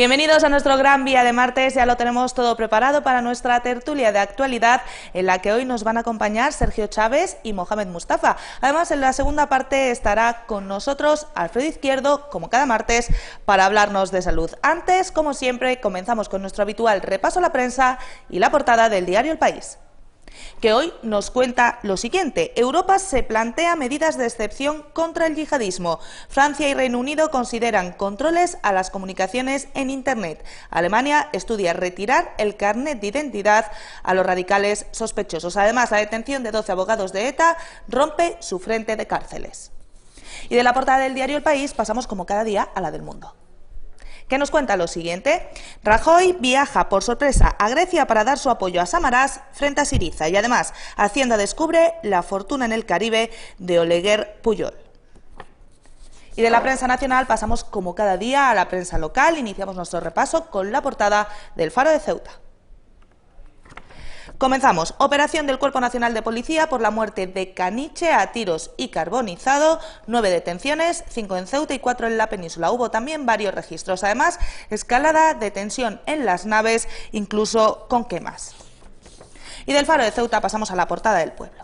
Bienvenidos a nuestro Gran Vía de martes, ya lo tenemos todo preparado para nuestra tertulia de actualidad en la que hoy nos van a acompañar Sergio Chávez y Mohamed Mustafa. Además, en la segunda parte estará con nosotros Alfredo Izquierdo, como cada martes, para hablarnos de salud. Antes, como siempre, comenzamos con nuestro habitual repaso a la prensa y la portada del diario El País, que hoy nos cuenta lo siguiente. Europa se plantea medidas de excepción contra el yihadismo. Francia y Reino Unido consideran controles a las comunicaciones en Internet. Alemania estudia retirar el carnet de identidad a los radicales sospechosos. Además, la detención de 12 abogados de ETA rompe su frente de cárceles. Y de la portada del diario El País pasamos, como cada día, a la del Mundo, que nos cuenta lo siguiente. Rajoy viaja por sorpresa a Grecia para dar su apoyo a Samaras frente a Syriza. Y además, Hacienda descubre la fortuna en el Caribe de Oleguer Pujol. Y de la prensa nacional pasamos, como cada día, a la prensa local. Iniciamos nuestro repaso con la portada del Faro de Ceuta. Comenzamos. Operación del Cuerpo Nacional de Policía por la muerte de Caniche a tiros y carbonizado. 9 detenciones, 5 en Ceuta y 4 en la península. Hubo también varios registros. Además, escalada de tensión en las naves, incluso con quemas. Y del Faro de Ceuta pasamos a la portada del Pueblo,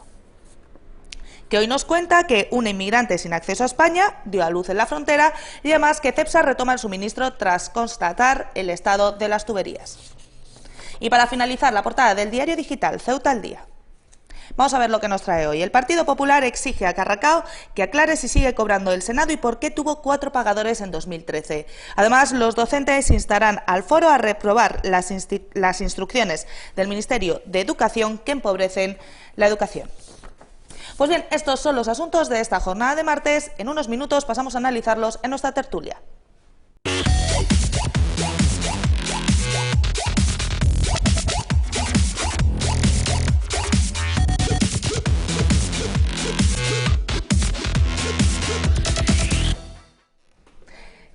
que hoy nos cuenta que una inmigrante sin acceso a España dio a luz en la frontera y además que Cepsa retoma el suministro tras constatar el estado de las tuberías. Y para finalizar, la portada del diario digital Ceuta al Día. Vamos a ver lo que nos trae hoy. El Partido Popular exige a Carracao que aclare si sigue cobrando el Senado y por qué tuvo 4 pagadores en 2013. Además, los docentes instarán al foro a reprobar las instrucciones del Ministerio de Educación que empobrecen la educación. Pues bien, estos son los asuntos de esta jornada de martes. En unos minutos pasamos a analizarlos en nuestra tertulia.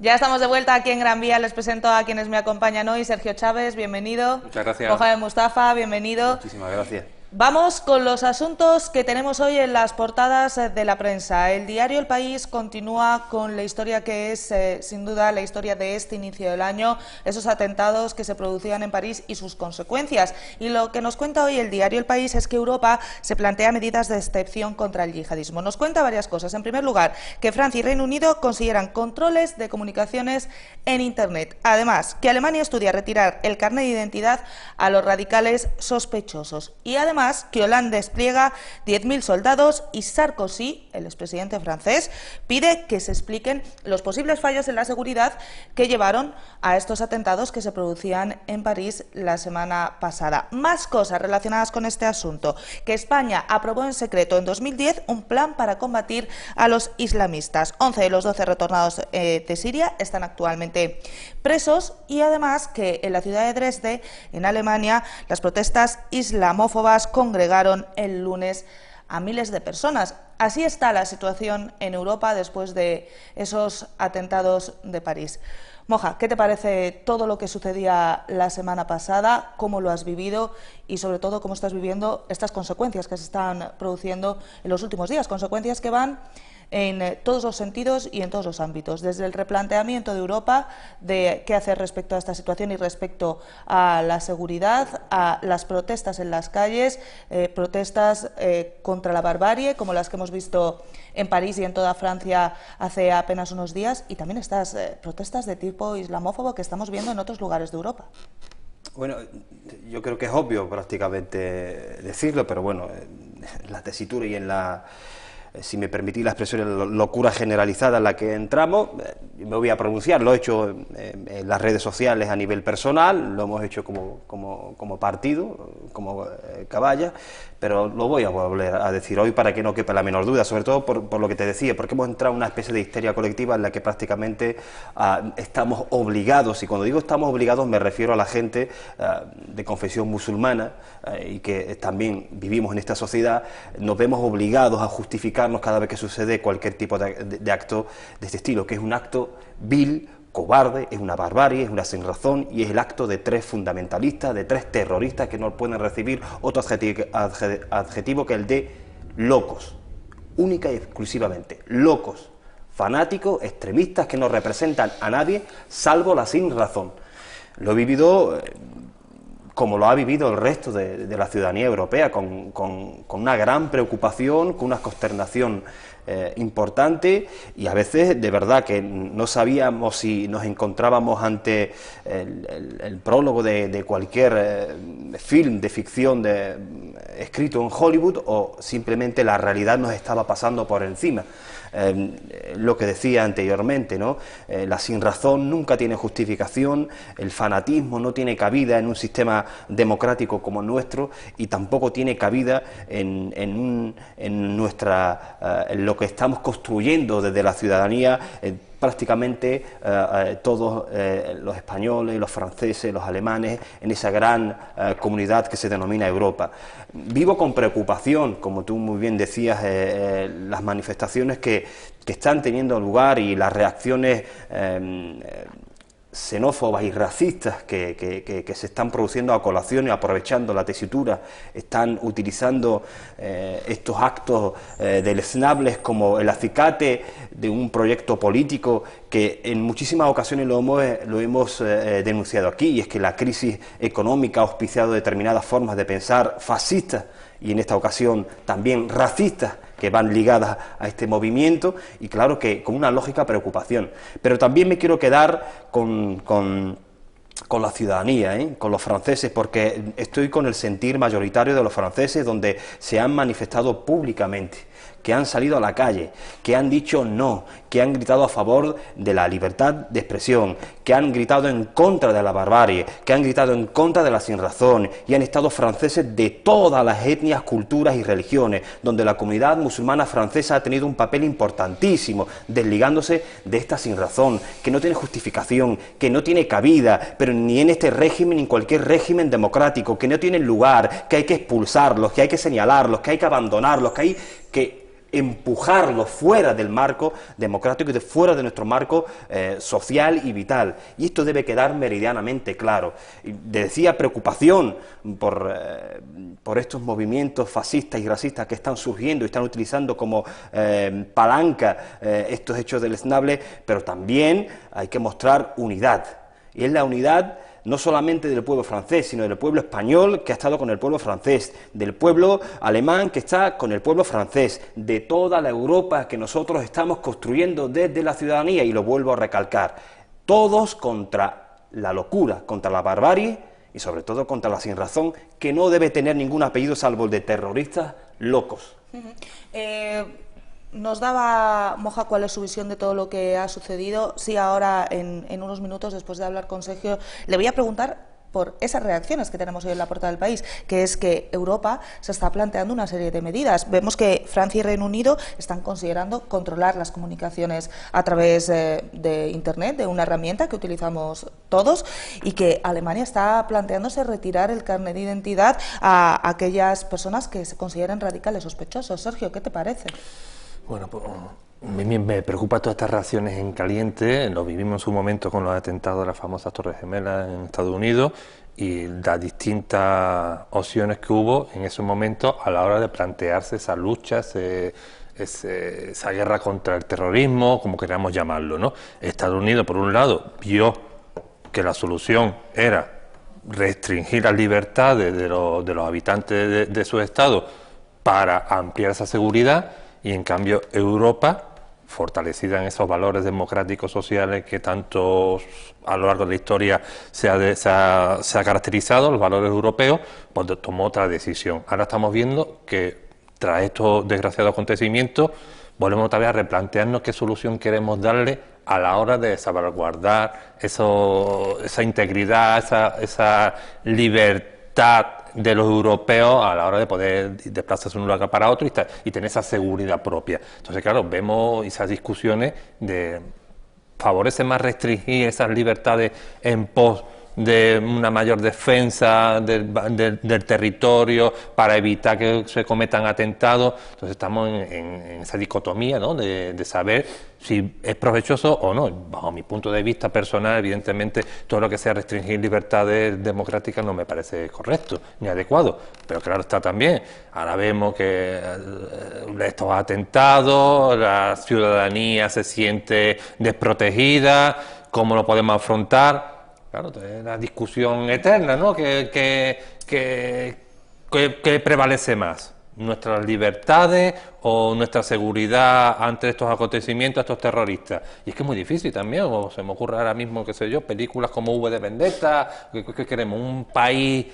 Ya estamos de vuelta aquí en Gran Vía. Les presento a quienes me acompañan hoy. Sergio Chávez, bienvenido. Muchas gracias. Mohamed Mustafa, bienvenido. Muchísimas gracias. Vamos con los asuntos que tenemos hoy en las portadas de la prensa. El diario El País continúa con la historia que es, sin duda, la historia de este inicio del año, esos atentados que se producían en París y sus consecuencias. Y lo que nos cuenta hoy el diario El País es que Europa se plantea medidas de excepción contra el yihadismo. Nos cuenta varias cosas. En primer lugar, que Francia y Reino Unido consideran controles de comunicaciones en Internet. Además, que Alemania estudia retirar el carnet de identidad a los radicales sospechosos. Y además, que Hollande despliega 10.000 soldados y Sarkozy, el expresidente francés, pide que se expliquen los posibles fallos en la seguridad que llevaron a estos atentados que se producían en París la semana pasada. Más cosas relacionadas con este asunto. Que España aprobó en secreto en 2010 un plan para combatir a los islamistas. 11 de los 12 retornados de Siria están actualmente presos y además que en la ciudad de Dresde, en Alemania, las protestas islamófobas congregaron el lunes a miles de personas. Así está la situación en Europa después de esos atentados de París. Moja, ¿qué te parece todo lo que sucedía la semana pasada? ¿Cómo lo has vivido? Y sobre todo, ¿cómo estás viviendo estas consecuencias que se están produciendo en los últimos días? Consecuencias que van en todos los sentidos y en todos los ámbitos, desde el replanteamiento de Europa de qué hacer respecto a esta situación y respecto a la seguridad, a las protestas en las calles, protestas contra la barbarie, como las que hemos visto en París y en toda Francia hace apenas unos días, y también estas protestas de tipo islamófobo que estamos viendo en otros lugares de Europa. Bueno, yo creo que es obvio prácticamente decirlo, pero bueno, en la tesitura y en la, si me permitís la expresión, en la locura generalizada en la que entramos, me voy a pronunciar. Lo he hecho en las redes sociales a nivel personal, lo hemos hecho como partido, como caballa, pero lo voy a volver a decir hoy para que no quepa la menor duda, sobre todo por lo que te decía, porque hemos entrado en una especie de histeria colectiva en la que prácticamente estamos obligados, y cuando digo estamos obligados me refiero a la gente de confesión musulmana y que también vivimos en esta sociedad, nos vemos obligados a justificarnos cada vez que sucede cualquier tipo de acto de este estilo, que es un acto vil, cobarde, es una barbarie, es una sinrazón y es el acto de 3 fundamentalistas, de 3 terroristas que no pueden recibir otro adjetivo que el de locos, única y exclusivamente, locos, fanáticos, extremistas que no representan a nadie salvo la sinrazón. Lo he vivido como lo ha vivido el resto de la ciudadanía europea, con una gran preocupación, con una consternación importante, y a veces de verdad que no sabíamos si nos encontrábamos ante el prólogo de cualquier film de ficción escrito en Hollywood, o simplemente la realidad nos estaba pasando por encima. Lo que decía anteriormente, ¿no? La sinrazón nunca tiene justificación, el fanatismo no tiene cabida en un sistema democrático como el nuestro, y tampoco tiene cabida en lo que estamos construyendo desde la ciudadanía. Prácticamente todos los españoles, los franceses, los alemanes, en esa gran comunidad que se denomina Europa. Vivo con preocupación, como tú muy bien decías, las manifestaciones que están teniendo lugar y las reacciones xenófobas y racistas que se están produciendo a colación y aprovechando la tesitura, están utilizando estos actos deleznables como el acicate de un proyecto político que en muchísimas ocasiones lo hemos denunciado aquí, y es que la crisis económica ha auspiciado determinadas formas de pensar fascistas, y en esta ocasión también racistas, que van ligadas a este movimiento, y claro que con una lógica preocupación. Pero también me quiero quedar con la ciudadanía, con los franceses, porque estoy con el sentir mayoritario de los franceses, donde se han manifestado públicamente, que han salido a la calle, que han dicho no, que han gritado a favor de la libertad de expresión, que han gritado en contra de la barbarie, que han gritado en contra de la sinrazón, y han estado franceses de todas las etnias, culturas y religiones, donde la comunidad musulmana francesa ha tenido un papel importantísimo, desligándose de esta sinrazón, que no tiene justificación, que no tiene cabida, pero ni en este régimen ni en cualquier régimen democrático, que no tienen lugar, que hay que expulsarlos, que hay que señalarlos, que hay que abandonarlos, que hay que empujarlos fuera del marco democrático y fuera de nuestro marco social y vital. Y esto debe quedar meridianamente claro. Y decía preocupación por estos movimientos fascistas y racistas que están surgiendo y están utilizando como palanca estos hechos deleznables, pero también hay que mostrar unidad. Y es la unidad no solamente del pueblo francés, sino del pueblo español que ha estado con el pueblo francés, del pueblo alemán que está con el pueblo francés, de toda la Europa que nosotros estamos construyendo desde la ciudadanía, y lo vuelvo a recalcar, todos contra la locura, contra la barbarie y sobre todo contra la sinrazón, que no debe tener ningún apellido salvo el de terroristas locos. Nos daba Moja cuál es su visión de todo lo que ha sucedido. Sí, ahora en unos minutos, después de hablar con Sergio, le voy a preguntar por esas reacciones que tenemos hoy en la portada del País, que es que Europa se está planteando una serie de medidas. Vemos que Francia y Reino Unido están considerando controlar las comunicaciones a través de Internet, de una herramienta que utilizamos todos, y que Alemania está planteándose retirar el carnet de identidad a aquellas personas que se consideren radicales sospechosos. Sergio, ¿qué te parece? Bueno, pues a mí me preocupa todas estas reacciones en caliente. Lo vivimos en su momento con los atentados de las famosas Torres Gemelas en Estados Unidos, y las distintas opciones que hubo en esos momentos a la hora de plantearse esa lucha, esa guerra contra el terrorismo, como queramos llamarlo, ¿no? Estados Unidos, por un lado, vio que la solución era restringir las libertades de los habitantes de su estado para ampliar esa seguridad, y en cambio Europa, fortalecida en esos valores democráticos sociales que tanto a lo largo de la historia se ha caracterizado, los valores europeos, pues tomó otra decisión. Ahora estamos viendo que tras estos desgraciados acontecimientos volvemos otra vez a replantearnos qué solución queremos darle a la hora de salvaguardar esa integridad, esa libertad de los europeos a la hora de poder desplazarse de un lugar para otro y tener esa seguridad propia. Entonces, claro, vemos esas discusiones de favorece más restringir esas libertades en pos de una mayor defensa del territorio para evitar que se cometan atentados. Entonces estamos en esa dicotomía, ¿no?, de saber si es provechoso o no. Bajo mi punto de vista personal, evidentemente, todo lo que sea restringir libertades democráticas no me parece correcto ni adecuado. Pero claro está también, ahora vemos que estos atentados, la ciudadanía se siente desprotegida, ¿cómo lo podemos afrontar? claro, es la discusión eterna, ¿no? ¿Qué prevalece más? ¿Nuestras libertades o nuestra seguridad ante estos acontecimientos, estos terroristas? Y es que es muy difícil también, o se me ocurre ahora mismo, qué sé yo, películas como V de Vendetta. ¿Qué queremos? Un país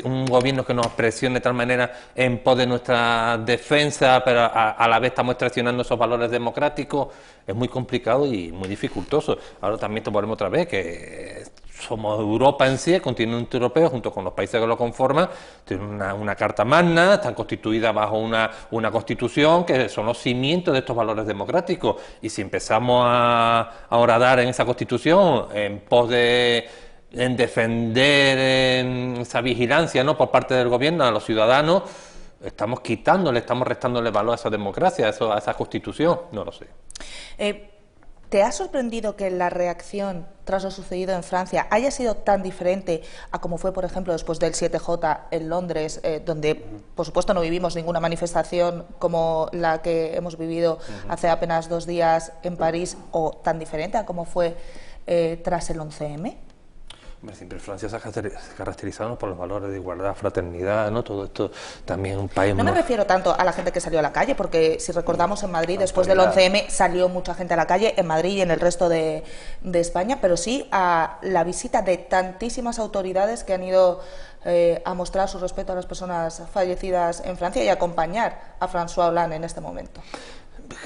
un gobierno que nos presione de tal manera en pos de nuestra defensa, pero a la vez estamos traicionando esos valores democráticos. Es muy complicado y muy dificultoso. Ahora también volvemos otra vez, que somos Europa en sí, el continente europeo, junto con los países que lo conforman, tienen una carta magna, están constituidas bajo una constitución que son los cimientos de estos valores democráticos. Y si empezamos a horadar en esa constitución en pos en defender esa vigilancia, ¿no?, por parte del gobierno a los ciudadanos, estamos restándole valor a esa democracia, a esa constitución. No lo sé. ¿Te ha sorprendido que la reacción tras lo sucedido en Francia haya sido tan diferente a como fue, por ejemplo, después del 7J en Londres, donde, por supuesto, no vivimos ninguna manifestación como la que hemos vivido hace apenas 2 días en París, o tan diferente a como fue tras el 11M? Siempre Francia se ha caracterizado por los valores de igualdad, fraternidad, ¿no? Todo esto también un país... No me refiero tanto a la gente que salió a la calle, porque si recordamos en Madrid, después del 11M, salió mucha gente a la calle, en Madrid y en el resto de España, pero sí a la visita de tantísimas autoridades que han ido a mostrar su respeto a las personas fallecidas en Francia y a acompañar a François Hollande en este momento.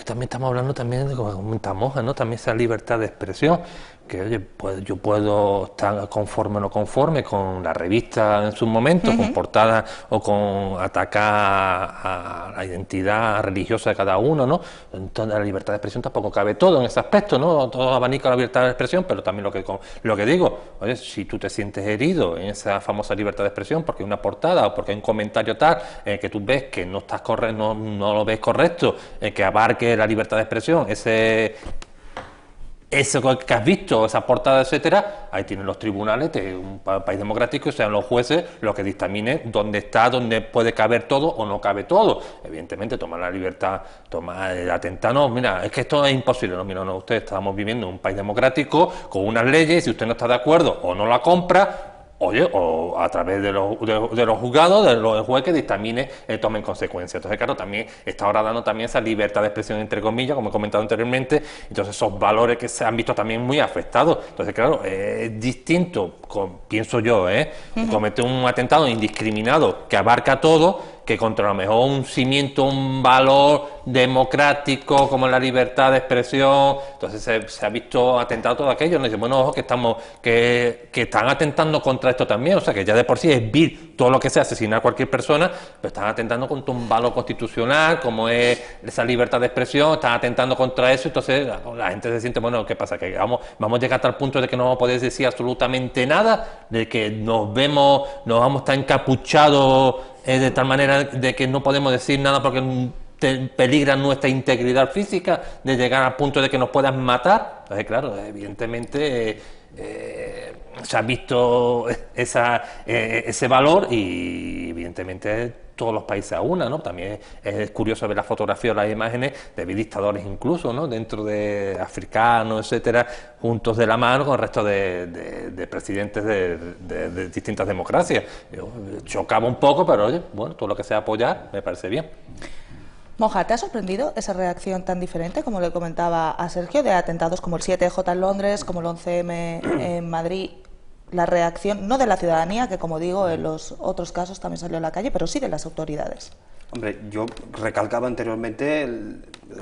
También estamos hablando de, como comentamos, ¿no?, también esa libertad de expresión, que oye, pues yo puedo estar conforme o no conforme con la revista en su momento, con portada o con atacar a la identidad religiosa de cada uno, ¿no? Entonces la libertad de expresión tampoco cabe todo en ese aspecto, ¿no? Todo abanico la libertad de expresión, pero también lo que digo, oye, si tú te sientes herido en esa famosa libertad de expresión porque hay una portada o porque hay un comentario tal que tú ves que no estás no lo ves correcto, que abarque la libertad de expresión, eso que has visto, esa portada, etcétera, ahí tienen los tribunales de un país democrático, y sean los jueces los que dictaminen dónde puede caber todo o no cabe todo. Evidentemente, tomar la libertad, tomar el atentado, no, mira, es que esto es imposible, no, mira, no, usted, estamos viviendo en un país democrático con unas leyes, si usted no está de acuerdo o no la compra, oye, o a través de los juzgados, de los jueces que dictamine, tomen consecuencias. Entonces, claro, también está ahora dando también esa libertad de expresión, entre comillas, como he comentado anteriormente, entonces esos valores que se han visto también muy afectados. Entonces, claro, es distinto, pienso yo, cometer un atentado indiscriminado que abarca todo, que contra lo mejor un cimiento, un valor democrático como la libertad de expresión. Entonces se ha visto atentado todo aquello, nos dicen, bueno, ojo, que están atentando contra esto también, o sea, que ya de por sí es vil todo lo que sea asesinar a cualquier persona, pero están atentando contra un valor constitucional como es esa libertad de expresión, están atentando contra eso. Entonces la gente se siente, bueno, ¿qué pasa? Que vamos a llegar hasta el punto de que no vamos a poder decir absolutamente nada, de que nos vamos a estar encapuchados de tal manera de que no podemos decir nada porque peligra nuestra integridad física, de llegar al punto de que nos puedan matar. Entonces, claro, evidentemente se ha visto ese valor, y evidentemente todos los países a una, ¿no? También es curioso ver las fotografías o las imágenes de dictadores incluso, ¿no?, dentro de africanos, etcétera, juntos de la mano con el resto de presidentes de distintas democracias. Yo chocaba un poco, pero oye, bueno, todo lo que sea apoyar me parece bien. Moja, ¿te ha sorprendido esa reacción tan diferente, como le comentaba a Sergio, de atentados como el 7J en Londres, como el 11M en Madrid? La reacción, no de la ciudadanía, que como digo, en los otros casos también salió a la calle, pero sí de las autoridades. Hombre, yo recalcaba anteriormente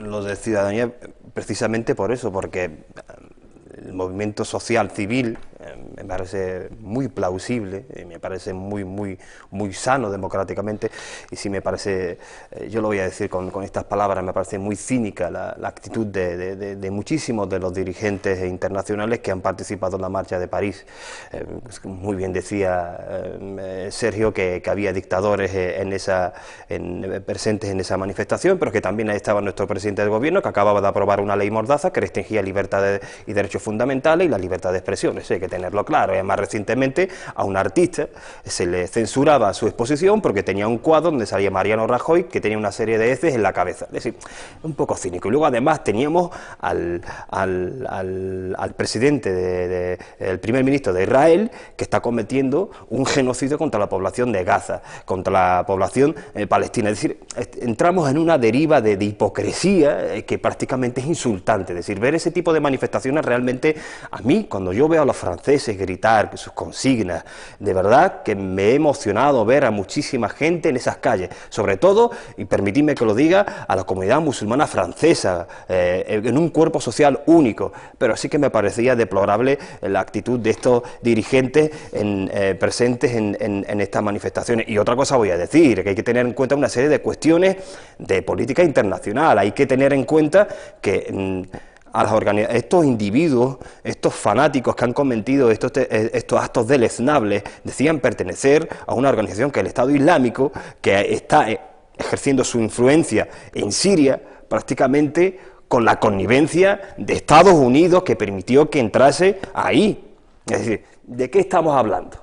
lo de ciudadanía precisamente por eso, porque el movimiento social civil me parece muy plausible, me parece muy sano democráticamente, y sí me parece, yo lo voy a decir con estas palabras, me parece muy cínica la actitud de muchísimos de los dirigentes internacionales que han participado en la marcha de París. Muy bien decía Sergio que había dictadores presentes en esa manifestación, pero que también ahí estaba nuestro presidente del gobierno, que acababa de aprobar una ley mordaza que restringía libertades y derechos fundamentales y la libertad de expresión. Que tenerlo claro. Más recientemente a un artista se le censuraba su exposición porque tenía un cuadro donde salía Mariano Rajoy que tenía una serie de heces en la cabeza. Es decir, un poco cínico. Y luego además teníamos al presidente, el primer ministro de Israel, que está cometiendo un genocidio contra la población de Gaza, contra la población palestina. Es decir, entramos en una deriva de hipocresía que prácticamente es insultante. Es decir, ver ese tipo de manifestaciones realmente, a mí, cuando yo veo a los franceses gritar sus consignas, de verdad que me he emocionado ver a muchísima gente en esas calles, sobre todo, y permitidme que lo diga, a la comunidad musulmana francesa, en un cuerpo social único, pero sí que me parecía deplorable la actitud de estos dirigentes presentes en estas manifestaciones. Y otra cosa voy a decir, que hay que tener en cuenta una serie de cuestiones de política internacional, hay que tener en cuenta que estos individuos, estos fanáticos que han cometido estos actos deleznables, decían pertenecer a una organización que es el Estado Islámico, que está ejerciendo su influencia en Siria prácticamente con la connivencia de Estados Unidos, que permitió que entrase ahí. Es decir, ¿de qué estamos hablando?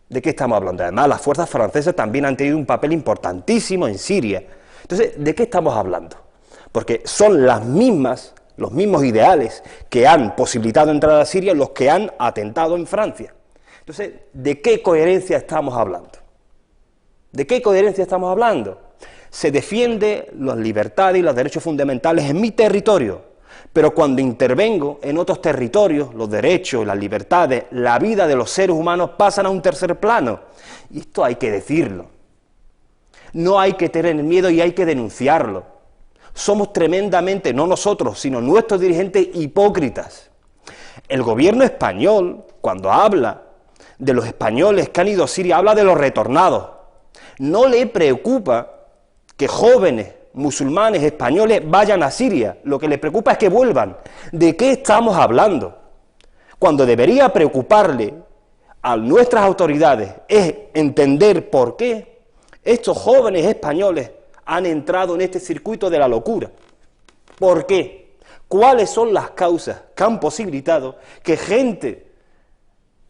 ¿De qué estamos hablando? Además, las fuerzas francesas también han tenido un papel importantísimo en Siria. Entonces, ¿de qué estamos hablando? Porque son los mismos ideales que han posibilitado entrar a Siria los que han atentado en Francia. Entonces, ¿de qué coherencia estamos hablando? ¿De qué coherencia estamos hablando? Se defiende las libertades y los derechos fundamentales en mi territorio, pero cuando intervengo en otros territorios, los derechos, las libertades, la vida de los seres humanos pasan a un tercer plano. Y esto hay que decirlo. No hay que tener miedo y hay que denunciarlo. Somos tremendamente, no nosotros, sino nuestros dirigentes, hipócritas. El gobierno español, cuando habla de los españoles que han ido a Siria, habla de los retornados. No le preocupa que jóvenes musulmanes españoles vayan a Siria, lo que le preocupa es que vuelvan. ¿De qué estamos hablando? Cuando debería preocuparle a nuestras autoridades es entender por qué estos jóvenes españoles han entrado en este circuito de la locura. ¿Por qué? ¿Cuáles son las causas que han posibilitado que gente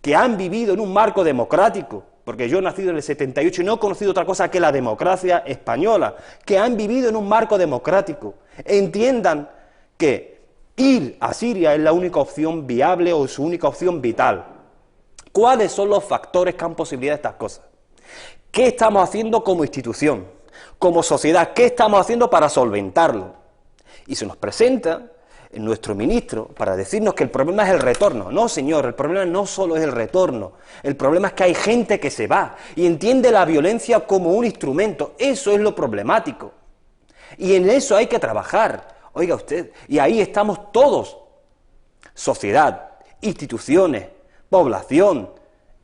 que han vivido en un marco democrático, porque yo he nacido en el 78 y no he conocido otra cosa que la democracia española, que han vivido en un marco democrático, entiendan que ir a Siria es la única opción viable o su única opción vital? ¿Cuáles son los factores que han posibilitado estas cosas? ¿Qué estamos haciendo como institución? Como sociedad, ¿qué estamos haciendo para solventarlo? Y se nos presenta nuestro ministro para decirnos que el problema es el retorno. No, señor, el problema no solo es el retorno, el problema es que hay gente que se va y entiende la violencia como un instrumento. Eso es lo problemático. Y en eso hay que trabajar, oiga usted, y ahí estamos todos, sociedad, instituciones, población.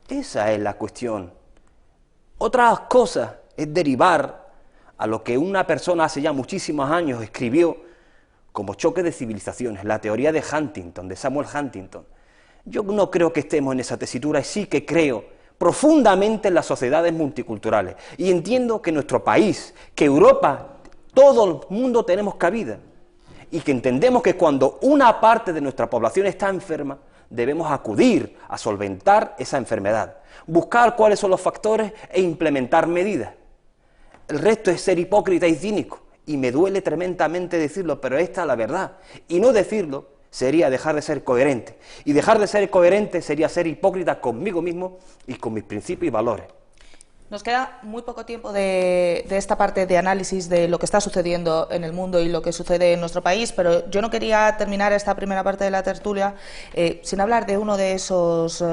Esa es la cuestión. Otras cosas es derivar a lo que una persona hace ya muchísimos años escribió como choque de civilizaciones, la teoría de Huntington, de Samuel Huntington. Yo no creo que estemos en esa tesitura, y sí que creo profundamente en las sociedades multiculturales. Y entiendo que nuestro país, que Europa, todo el mundo tenemos cabida. Y que entendemos que cuando una parte de nuestra población está enferma, debemos acudir a solventar esa enfermedad, buscar cuáles son los factores e implementar medidas. El resto es ser hipócrita y cínico. Y me duele tremendamente decirlo, pero esta es la verdad. Y no decirlo sería dejar de ser coherente. Y dejar de ser coherente sería ser hipócrita conmigo mismo y con mis principios y valores. Nos queda muy poco tiempo de esta parte de análisis de lo que está sucediendo en el mundo y lo que sucede en nuestro país, pero yo no quería terminar esta primera parte de la tertulia sin hablar de uno de esos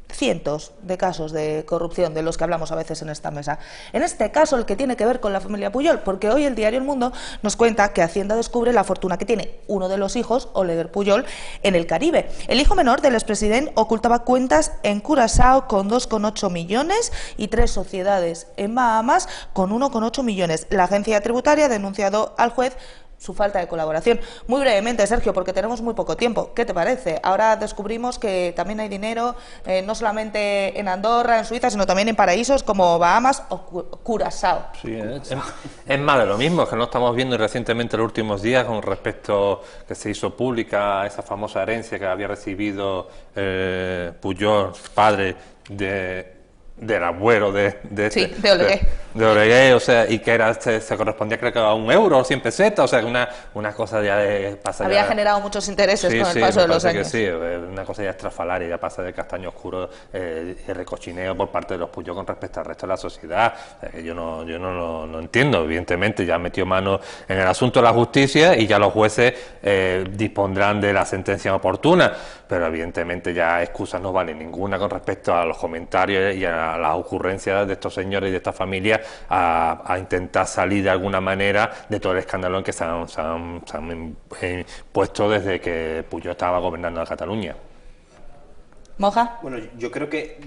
cientos de casos de corrupción de los que hablamos a veces en esta mesa. En este caso, el que tiene que ver con la familia Pujol, porque hoy el diario El Mundo nos cuenta que Hacienda descubre la fortuna que tiene uno de los hijos, Oleguer Pujol, en el Caribe. El hijo menor del expresidente ocultaba cuentas en Curazao con 2,8 millones y 3 sociedades en Bahamas con 1,8 millones. La agencia tributaria ha denunciado al juez su falta de colaboración. Muy brevemente, Sergio, porque tenemos muy poco tiempo, ¿qué te parece? Ahora descubrimos que también hay dinero, no solamente en Andorra, en Suiza, sino también en paraísos como Bahamas o Curazao. Sí, es más de lo mismo, que no estamos viendo recientemente en los últimos días con respecto que se hizo pública esa famosa herencia que había recibido Pujol, padre del abuelo de Oleguer, o sea, y que era se correspondía creo que a €1 o 100 pesetas, o sea, una cosa ya pasa. Había ya, generado muchos intereses con el paso de los años. Sí, una cosa ya estrafalaria, ya pasa de castaño oscuro y recochineo por parte de los Pujol con respecto al resto de la sociedad. Yo no lo entiendo. Evidentemente ya han metido mano en el asunto de la justicia y ya los jueces dispondrán de la sentencia oportuna, pero evidentemente ya excusas no valen ninguna con respecto a los comentarios y a las ocurrencias de estos señores y de esta familia a intentar salir de alguna manera de todo el escándalo en que se han puesto desde que Pujol estaba gobernando a Cataluña. ¿Moja? Bueno, yo creo que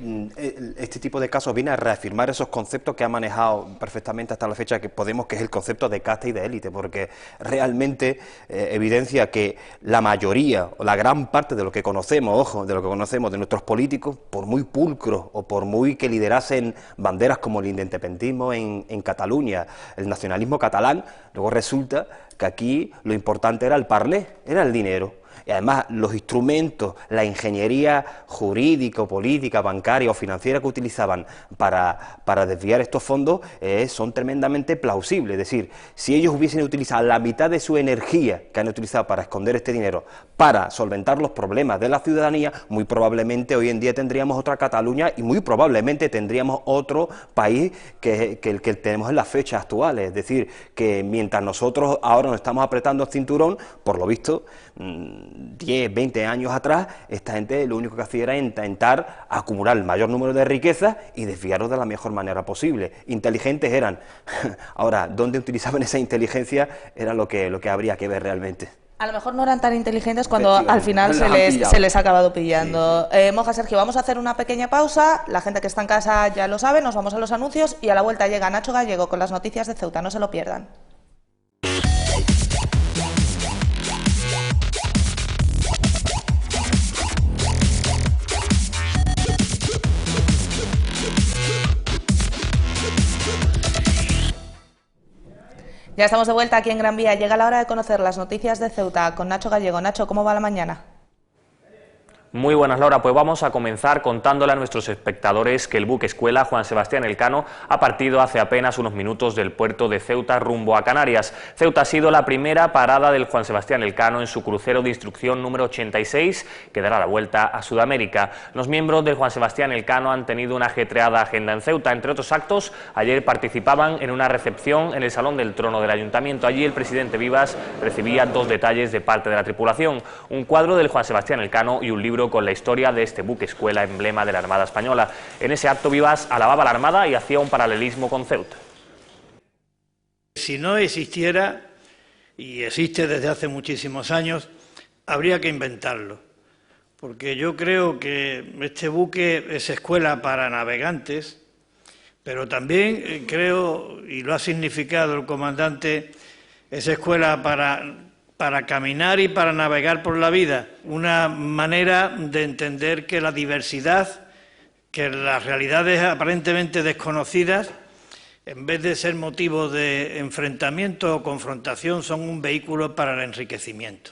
este tipo de casos viene a reafirmar esos conceptos que ha manejado perfectamente hasta la fecha que Podemos, que es el concepto de casta y de élite, porque realmente evidencia que la mayoría o la gran parte de lo que conocemos, de nuestros políticos, por muy pulcros o por muy que liderasen banderas como el independentismo en Cataluña, el nacionalismo catalán, luego resulta que aquí lo importante era el parlé, era el dinero. Y además los instrumentos, la ingeniería jurídica, política, bancaria o financiera que utilizaban para desviar estos fondos son tremendamente plausibles. Es decir, si ellos hubiesen utilizado la mitad de su energía que han utilizado para esconder este dinero para solventar los problemas de la ciudadanía, muy probablemente hoy en día tendríamos otra Cataluña y muy probablemente tendríamos otro país que el que tenemos en las fechas actuales. Es decir, que mientras nosotros ahora nos estamos apretando el cinturón, por lo visto 10, 20 años atrás, esta gente lo único que hacía era intentar acumular el mayor número de riquezas y desviarlos de la mejor manera posible. Inteligentes eran. Ahora, ¿dónde utilizaban esa inteligencia? Era lo que habría que ver realmente. A lo mejor no eran tan inteligentes cuando al final se les ha acabado pillando. Sí. Moja, Sergio, vamos a hacer una pequeña pausa. La gente que está en casa ya lo sabe, nos vamos a los anuncios y a la vuelta llega Nacho Gallego con las noticias de Ceuta. No se lo pierdan. Ya estamos de vuelta aquí en Gran Vía. Llega la hora de conocer las noticias de Ceuta con Nacho Gallego. Nacho, ¿cómo va la mañana? Muy buenas, Laura. Pues vamos a comenzar contándole a nuestros espectadores que el buque escuela Juan Sebastián Elcano ha partido hace apenas unos minutos del puerto de Ceuta rumbo a Canarias. Ceuta ha sido la primera parada del Juan Sebastián Elcano en su crucero de instrucción número 86, que dará la vuelta a Sudamérica. Los miembros del Juan Sebastián Elcano han tenido una ajetreada agenda en Ceuta. Entre otros actos, ayer participaban en una recepción en el Salón del Trono del Ayuntamiento. Allí el presidente Vivas recibía 2 detalles de parte de la tripulación: un cuadro del Juan Sebastián Elcano y un libro con la historia de este buque escuela, emblema de la Armada Española. En ese acto Vivas alababa a la Armada y hacía un paralelismo con Ceuta. Si no existiera, y existe desde hace muchísimos años, habría que inventarlo, porque yo creo que este buque es escuela para navegantes, pero también creo, y lo ha significado el comandante, es escuela para caminar y para navegar por la vida, una manera de entender que la diversidad, que las realidades aparentemente desconocidas, en vez de ser motivo de enfrentamiento o confrontación, son un vehículo para el enriquecimiento.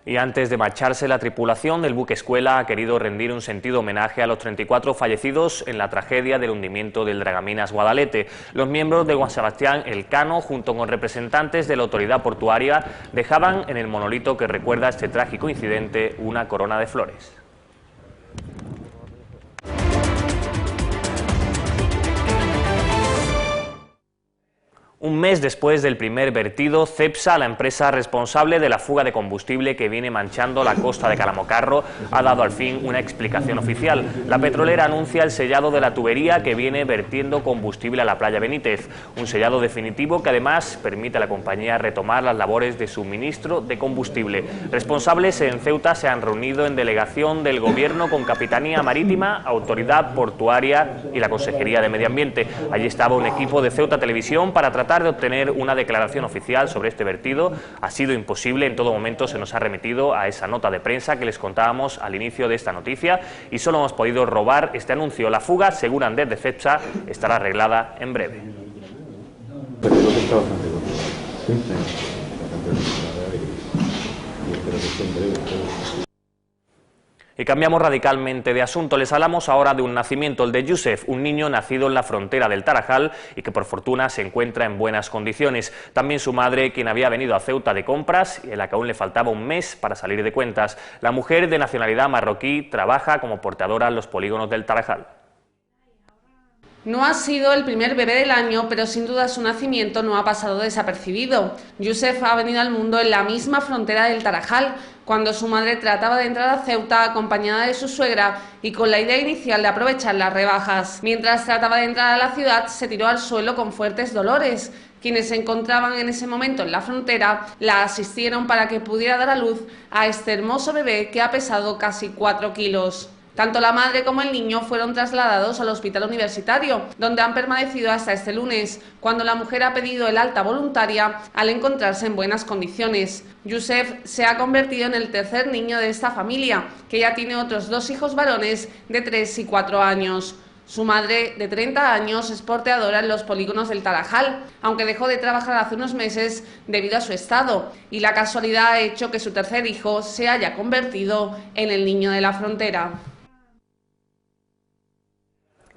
Y antes de marcharse, la tripulación del buque escuela ha querido rendir un sentido homenaje a los 34 fallecidos en la tragedia del hundimiento del dragaminas Guadalete. Los miembros de Juan Sebastián Elcano, junto con representantes de la autoridad portuaria, dejaban en el monolito que recuerda este trágico incidente una corona de flores. Un mes después del primer vertido, Cepsa, la empresa responsable de la fuga de combustible que viene manchando la costa de Calamocarro, ha dado al fin una explicación oficial. La petrolera anuncia el sellado de la tubería que viene vertiendo combustible a la playa Benítez, un sellado definitivo que además permite a la compañía retomar las labores de suministro de combustible. Responsables en Ceuta se han reunido en delegación del Gobierno con Capitanía Marítima, Autoridad Portuaria y la Consejería de Medio Ambiente. Allí estaba un equipo de Ceuta Televisión para tratar tratar de obtener una declaración oficial sobre este vertido ha sido imposible. En todo momento se nos ha remitido a esa nota de prensa que les contábamos al inicio de esta noticia y solo hemos podido robar este anuncio. La fuga, aseguran desde CEPSA, estará arreglada en breve. Y cambiamos radicalmente de asunto. Les hablamos ahora de un nacimiento, el de Yusef, un niño nacido en la frontera del Tarajal y que por fortuna se encuentra en buenas condiciones. También su madre, quien había venido a Ceuta de compras y en la que aún le faltaba un mes para salir de cuentas. La mujer de nacionalidad marroquí trabaja como porteadora en los polígonos del Tarajal. No ha sido el primer bebé del año, pero sin duda su nacimiento no ha pasado desapercibido. Yusef ha venido al mundo en la misma frontera del Tarajal, cuando su madre trataba de entrar a Ceuta acompañada de su suegra y con la idea inicial de aprovechar las rebajas. Mientras trataba de entrar a la ciudad, se tiró al suelo con fuertes dolores. Quienes se encontraban en ese momento en la frontera la asistieron para que pudiera dar a luz a este hermoso bebé que ha pesado casi 4 kilos. Tanto la madre como el niño fueron trasladados al hospital universitario, donde han permanecido hasta este lunes, cuando la mujer ha pedido el alta voluntaria al encontrarse en buenas condiciones. Yusef se ha convertido en el tercer niño de esta familia, que ya tiene otros 2 hijos varones de 3 y 4 años. Su madre, de 30 años, es porteadora en los polígonos del Tarajal, aunque dejó de trabajar hace unos meses debido a su estado, y la casualidad ha hecho que su tercer hijo se haya convertido en el niño de la frontera.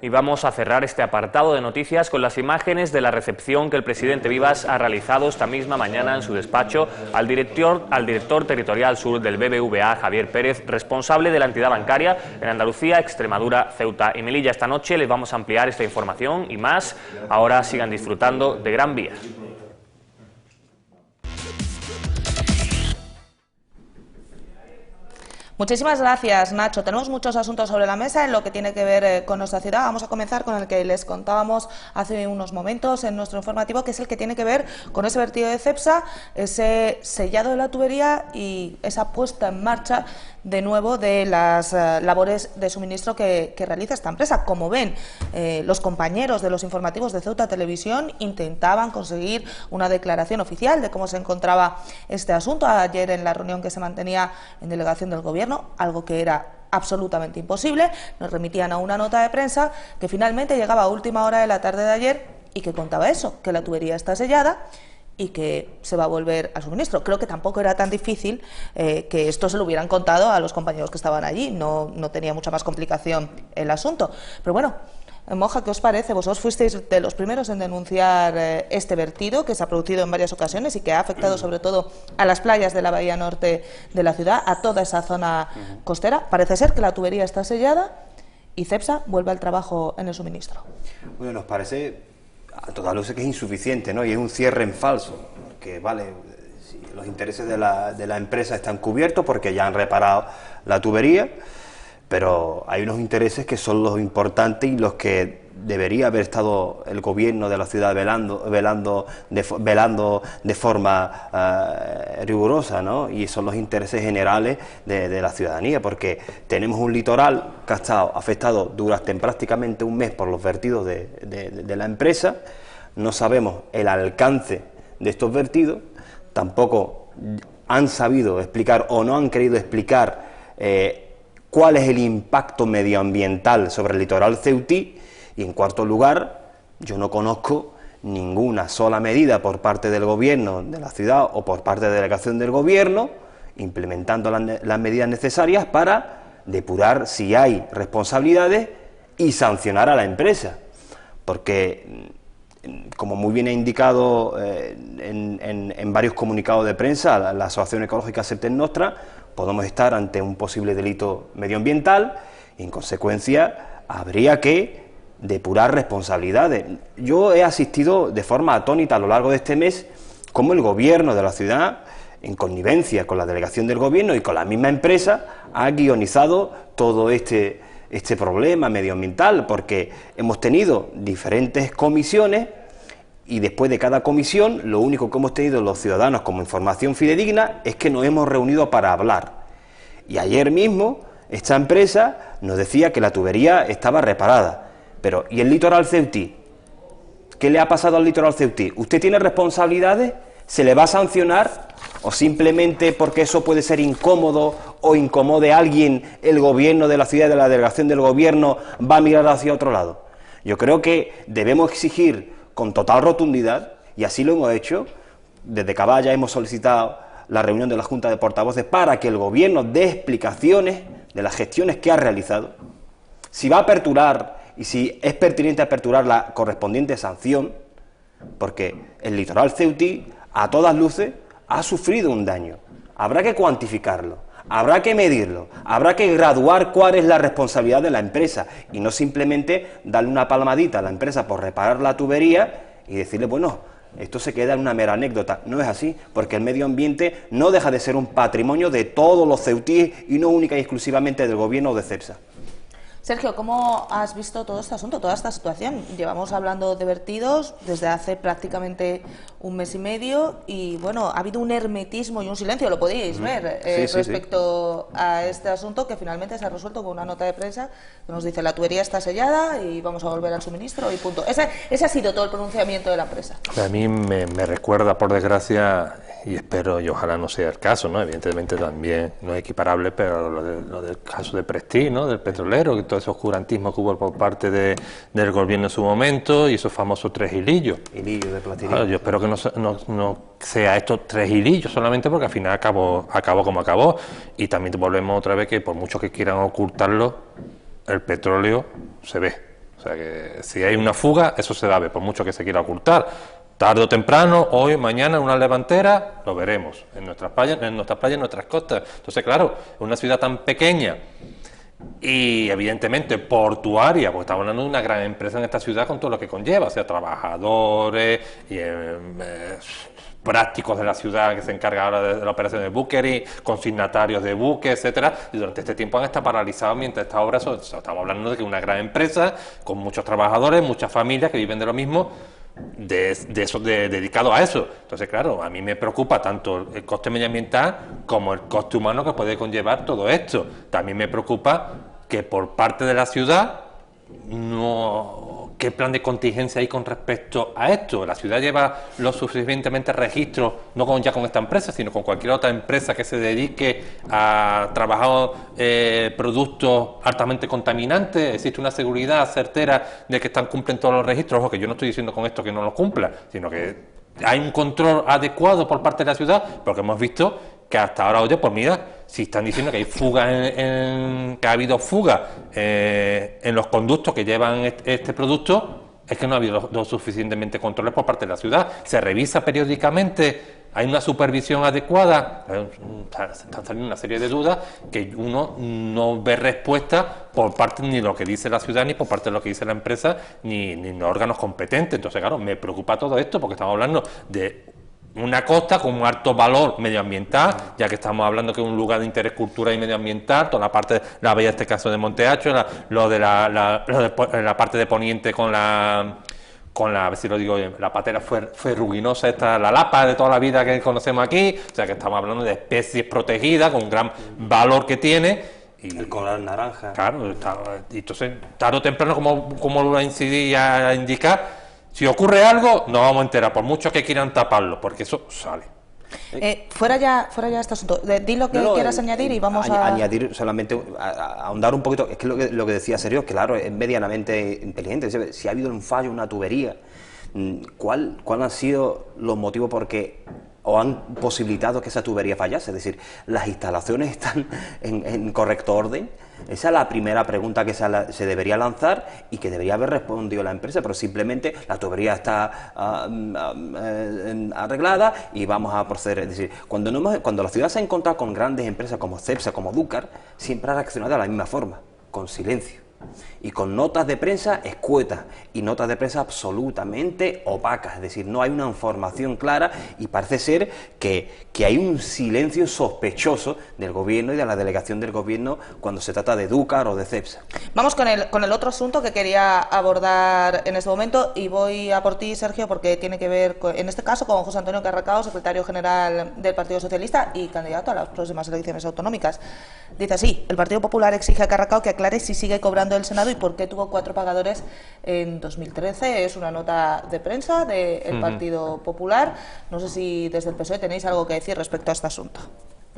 Y vamos a cerrar este apartado de noticias con las imágenes de la recepción que el presidente Vivas ha realizado esta misma mañana en su despacho al director territorial sur del BBVA, Javier Pérez, responsable de la entidad bancaria en Andalucía, Extremadura, Ceuta y Melilla. Esta noche les vamos a ampliar esta información y más. Ahora sigan disfrutando de Gran Vía. Muchísimas gracias, Nacho. Tenemos muchos asuntos sobre la mesa en lo que tiene que ver con nuestra ciudad. Vamos a comenzar con el que les contábamos hace unos momentos en nuestro informativo, que es el que tiene que ver con ese vertido de Cepsa, ese sellado de la tubería y esa puesta en marcha de nuevo de las labores de suministro que realiza esta empresa. Como ven, los compañeros de los informativos de Ceuta Televisión intentaban conseguir una declaración oficial de cómo se encontraba este asunto ayer en la reunión que se mantenía en delegación del Gobierno, algo que era absolutamente imposible. Nos remitían a una nota de prensa que finalmente llegaba a última hora de la tarde de ayer y que contaba eso, que la tubería está sellada y que se va a volver al suministro. Creo que tampoco era tan difícil que esto se lo hubieran contado a los compañeros que estaban allí, no tenía mucha más complicación el asunto. Pero bueno, Moja, ¿qué os parece? Vosotros fuisteis de los primeros en denunciar este vertido que se ha producido en varias ocasiones y que ha afectado sobre todo a las playas de la bahía norte de la ciudad, a toda esa zona costera. Parece ser que la tubería está sellada y Cepsa vuelve al trabajo en el suministro. Bueno, nos parece a toda luz que es insuficiente, ¿no? Y es un cierre en falso, que vale, si los intereses de la empresa están cubiertos porque ya han reparado la tubería, pero hay unos intereses que son los importantes y los que debería haber estado el gobierno de la ciudad velando de forma rigurosa, ¿no? Y son los intereses generales de la ciudadanía, porque tenemos un litoral que ha estado afectado durante prácticamente un mes por los vertidos de la empresa. No sabemos el alcance de estos vertidos, tampoco han sabido explicar o no han querido explicar cuál es el impacto medioambiental sobre el litoral ceutí. Y en cuarto lugar, yo no conozco ninguna sola medida por parte del gobierno de la ciudad o por parte de la delegación del gobierno implementando las medidas necesarias para depurar si hay responsabilidades y sancionar a la empresa, porque como muy bien ha indicado en varios comunicados de prensa la Asociación Ecológica Septem Nostra, podemos estar ante un posible delito medioambiental y en consecuencia habría que depurar responsabilidades. Yo he asistido de forma atónita a lo largo de este mes cómo el gobierno de la ciudad, en connivencia con la delegación del gobierno y con la misma empresa, ha guionizado todo este problema medioambiental, porque hemos tenido diferentes comisiones y después de cada comisión lo único que hemos tenido los ciudadanos como información fidedigna es que nos hemos reunido para hablar. Y ayer mismo esta empresa nos decía que la tubería estaba reparada. Pero, ¿y el litoral ceutí? ¿Qué le ha pasado al litoral ceutí? ¿Usted tiene responsabilidades? ¿Se le va a sancionar? ¿O simplemente porque eso puede ser incómodo o incomode a alguien, el gobierno de la ciudad, de la delegación del gobierno, va a mirar hacia otro lado? Yo creo que debemos exigir con total rotundidad, y así lo hemos hecho, desde Caballa hemos solicitado la reunión de la Junta de Portavoces para que el gobierno dé explicaciones de las gestiones que ha realizado, si va a aperturar y si es pertinente aperturar la correspondiente sanción, porque el litoral ceutí, a todas luces, ha sufrido un daño. Habrá que cuantificarlo, habrá que medirlo, habrá que graduar cuál es la responsabilidad de la empresa y no simplemente darle una palmadita a la empresa por reparar la tubería y decirle, bueno, esto se queda en una mera anécdota. No es así, porque el medio ambiente no deja de ser un patrimonio de todos los ceutíes y no única y exclusivamente del gobierno de Cepsa. Sergio, ¿cómo has visto todo este asunto, toda esta situación? Llevamos hablando de vertidos desde hace prácticamente un mes y medio y, bueno, ha habido un hermetismo y un silencio, lo podéis ver, respecto a este asunto que finalmente se ha resuelto con una nota de prensa que nos dice la tubería está sellada y vamos a volver al suministro y punto. Ese ha sido todo el pronunciamiento de la empresa. A mí me recuerda, por desgracia, y espero y ojalá no sea el caso, ¿no? Evidentemente también no es equiparable, pero lo del caso de Prestige, ¿no? Del petrolero, que todo ese oscurantismo que hubo por parte del gobierno en su momento y esos famosos 3 hilillos. Hilillos de platino. Claro, yo espero que no sea estos 3 hilillos solamente porque al final acabó como acabó. Y también volvemos otra vez que por mucho que quieran ocultarlo, el petróleo se ve. O sea que si hay una fuga, eso se va a ver, por mucho que se quiera ocultar. Tarde o temprano, hoy, mañana, en una levantera, lo veremos en nuestras playas, en nuestras costas. Entonces, claro, en una ciudad tan pequeña y evidentemente portuaria, porque estamos hablando de una gran empresa en esta ciudad con todo lo que conlleva, o sea, trabajadores y prácticos de la ciudad que se encargan ahora de la operación de buquery, consignatarios de buques, etcétera, y durante este tiempo han estado paralizados mientras esta obra, estamos hablando de que una gran empresa con muchos trabajadores, muchas familias que viven de lo mismo, dedicado a eso. Entonces, claro, a mí me preocupa tanto el coste medioambiental como el coste humano que puede conllevar todo esto. También me preocupa que por parte de la ciudad ¿qué plan de contingencia hay con respecto a esto? La ciudad lleva lo suficientemente registros, no ya con esta empresa, sino con cualquier otra empresa que se dedique a trabajar productos altamente contaminantes. Existe una seguridad certera de que cumplen todos los registros. Ojo, que yo no estoy diciendo con esto que no los cumpla, sino que hay un control adecuado por parte de la ciudad, porque hemos visto que hasta ahora, oye, pues mira, si están diciendo que hay fugas, que ha habido fugas en los conductos que llevan este producto, es que no ha habido lo suficientemente controles por parte de la ciudad. Se revisa periódicamente, hay una supervisión adecuada. Están saliendo una serie de dudas que uno no ve respuesta por parte ni de lo que dice la ciudad, ni por parte de lo que dice la empresa, ni los órganos competentes. Entonces, claro, me preocupa todo esto porque estamos hablando de una costa con un alto valor medioambiental, ya que estamos hablando que es un lugar de interés cultural y medioambiental, toda la parte de la bahía, en este caso de Monteacho, lo de la parte de Poniente con la, a ver si lo digo bien, la patera ferruginosa, esta, la lapa de toda la vida que conocemos aquí, o sea que estamos hablando de especies protegidas con un gran valor que tiene. Y el coral naranja. Claro, y entonces, tarde o temprano, como lo va a incidir y a indicar, si ocurre algo, nos vamos a enterar, por mucho que quieran taparlo, porque eso sale. Fuera ya este asunto, di lo que quieras añadir y vamos a... Añadir solamente, ahondar un poquito, es que lo que decía Sergio, claro, es medianamente inteligente. Si ha habido un fallo, una tubería, ¿cuál han sido los motivos o han posibilitado que esa tubería fallase? Es decir, ¿las instalaciones están en correcto orden? Esa es la primera pregunta que se debería lanzar y que debería haber respondido la empresa, pero simplemente la tubería está arreglada y vamos a proceder. Es decir, cuando la ciudad se ha encontrado con grandes empresas como Cepsa, como Dúcar, siempre ha reaccionado de la misma forma, con silencio. Y con notas de prensa escuetas y notas de prensa absolutamente opacas, es decir, no hay una información clara y parece ser que hay un silencio sospechoso del gobierno y de la delegación del gobierno cuando se trata de Dúcar o de Cepsa. Vamos con el otro asunto que quería abordar en este momento y voy a por ti, Sergio, porque tiene que ver, en este caso, con José Antonio Carracao, secretario general del Partido Socialista y candidato a las próximas elecciones autonómicas. Dice así: el Partido Popular exige a Carracao que aclare si sigue cobrando mundo del Senado y por qué tuvo 4 pagadores en 2013. Es una nota de prensa del Partido Popular. No sé si desde el PSOE tenéis algo que decir respecto a este asunto.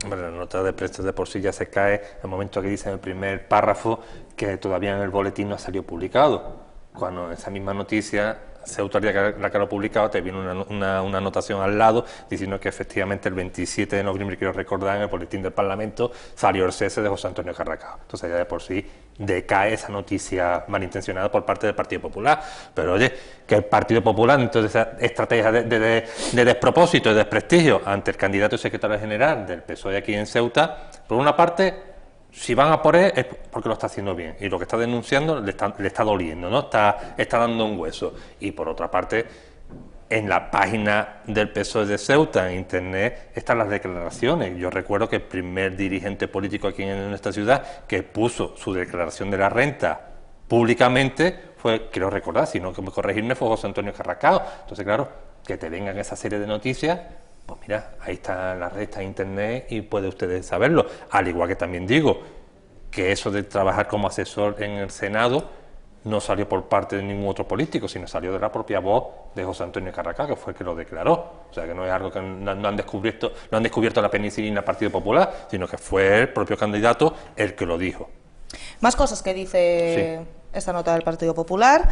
Hombre, la nota de prensa de por sí ya se cae en el momento que dice en el primer párrafo que todavía en el boletín no ha salido publicado, cuando esa misma noticia, Ceuta, la que lo ha publicado, te viene una anotación al lado diciendo que efectivamente el 27 de noviembre, quiero recordar, en el boletín del Parlamento salió el cese de José Antonio Carracao. Entonces ya de por sí decae esa noticia malintencionada por parte del Partido Popular. Pero oye, que el Partido Popular, entonces esa estrategia de despropósito y de desprestigio ante el candidato y secretario general del PSOE aquí en Ceuta, por una parte, si van a por él es porque lo está haciendo bien y lo que está denunciando le está doliendo, ¿no? Está dando un hueso. Y por otra parte, en la página del PSOE de Ceuta, en internet, están las declaraciones. Yo recuerdo que el primer dirigente político aquí en esta ciudad que puso su declaración de la renta públicamente fue, quiero recordar, si no que me corregirme, fue José Antonio Carracao. Entonces, claro, que te vengan esa serie de noticias, pues mira, ahí está en la red, está en internet y puede ustedes saberlo. Al igual que también digo que eso de trabajar como asesor en el Senado no salió por parte de ningún otro político, sino salió de la propia voz de José Antonio Carracao, que fue el que lo declaró. O sea, que no es algo que no han descubierto la penicilina Partido Popular, sino que fue el propio candidato el que lo dijo. Más cosas que dice esta nota del Partido Popular.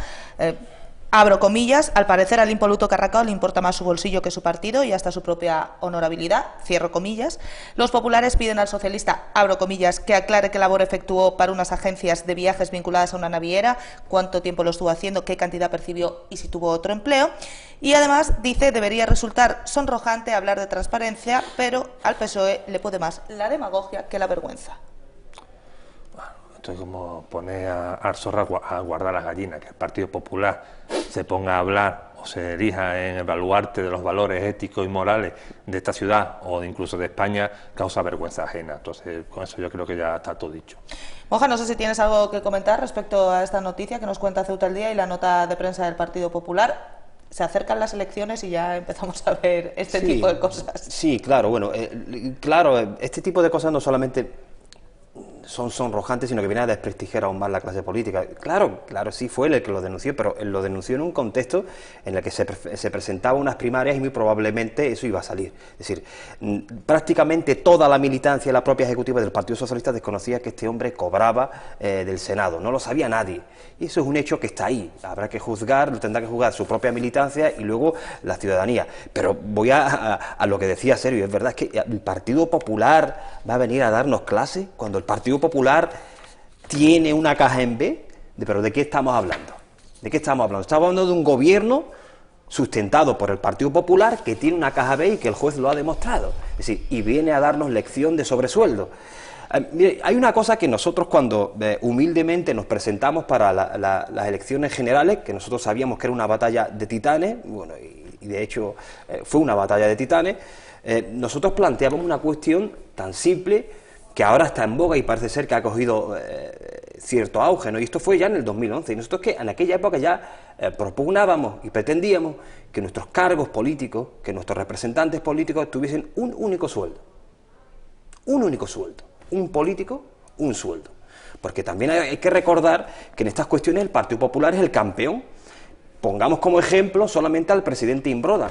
Abro comillas, al parecer al impoluto Carracao le importa más su bolsillo que su partido y hasta su propia honorabilidad, cierro comillas. Los populares piden al socialista, abro comillas, que aclare qué labor efectuó para unas agencias de viajes vinculadas a una naviera, cuánto tiempo lo estuvo haciendo, qué cantidad percibió y si tuvo otro empleo. Y además dice, debería resultar sonrojante hablar de transparencia, pero al PSOE le puede más la demagogia que la vergüenza. Esto es como poner al zorro a guardar las gallinas, que el Partido Popular se ponga a hablar o se erija en el baluarte de los valores éticos y morales de esta ciudad o incluso de España, causa vergüenza ajena. Entonces, con eso yo creo que ya está todo dicho. Moja, no sé si tienes algo que comentar respecto a esta noticia que nos cuenta Ceuta al Día y la nota de prensa del Partido Popular. Se acercan las elecciones y ya empezamos a ver este tipo de cosas. Sí, claro, bueno, este tipo de cosas no solamente son sonrojantes, sino que viene a desprestigiar aún más la clase política. Claro, sí fue él el que lo denunció, pero él lo denunció en un contexto en el que se presentaban unas primarias y muy probablemente eso iba a salir. Es decir, prácticamente toda la militancia y la propia ejecutiva del Partido Socialista desconocía que este hombre cobraba del Senado, no lo sabía nadie. Y eso es un hecho que está ahí, habrá que juzgar, lo tendrá que juzgar su propia militancia y luego la ciudadanía. Pero voy a lo que decía Sergio, es verdad que el Partido Popular va a venir a darnos clase cuando el Partido Popular tiene una caja en B. ¿Pero de qué estamos hablando? ¿De qué estamos hablando? Estamos hablando de un gobierno sustentado por el Partido Popular que tiene una caja B y que el juez lo ha demostrado. Es decir, y viene a darnos lección de sobresueldo. Mire, hay una cosa que nosotros cuando humildemente nos presentamos para las elecciones generales, que nosotros sabíamos que era una batalla de titanes, bueno, y de hecho fue una batalla de titanes, nosotros planteábamos una cuestión tan simple que ahora está en boga y parece ser que ha cogido cierto auge, ¿no? Y esto fue ya en el 2011, y nosotros que en aquella época ya propugnábamos y pretendíamos que nuestros cargos políticos, que nuestros representantes políticos tuviesen un único sueldo. Un único sueldo. Un político, un sueldo. Porque también hay que recordar que en estas cuestiones el Partido Popular es el campeón. Pongamos como ejemplo solamente al presidente Imbroda,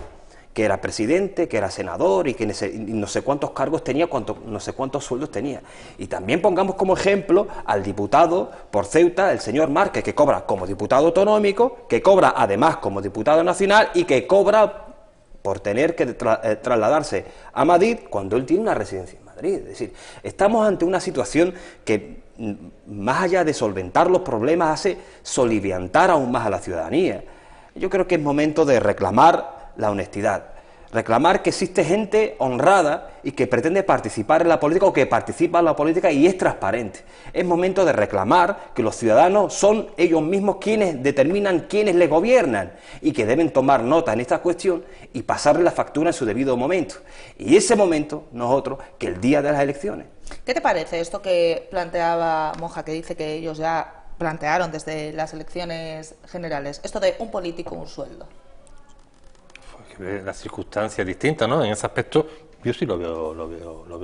que era presidente, que era senador y que no sé cuántos cargos tenía, no sé cuántos sueldos tenía. Y también pongamos como ejemplo al diputado por Ceuta, el señor Márquez, que cobra como diputado autonómico, que cobra además como diputado nacional y que cobra por tener que trasladarse a Madrid cuando él tiene una residencia en Madrid. Es decir, estamos ante una situación que, más allá de solventar los problemas, hace soliviantar aún más a la ciudadanía. Yo creo que es momento de reclamar la honestidad, reclamar que existe gente honrada y que pretende participar en la política o que participa en la política y es transparente. Es momento de reclamar que los ciudadanos son ellos mismos quienes determinan quiénes les gobiernan y que deben tomar nota en esta cuestión y pasarle la factura en su debido momento. Y ese momento no es otro que el día de las elecciones. ¿Qué te parece esto que planteaba Moja, que dice que ellos ya plantearon desde las elecciones generales, esto de un político, un sueldo? Las circunstancias distintas, ¿no? En ese aspecto Yo sí lo veo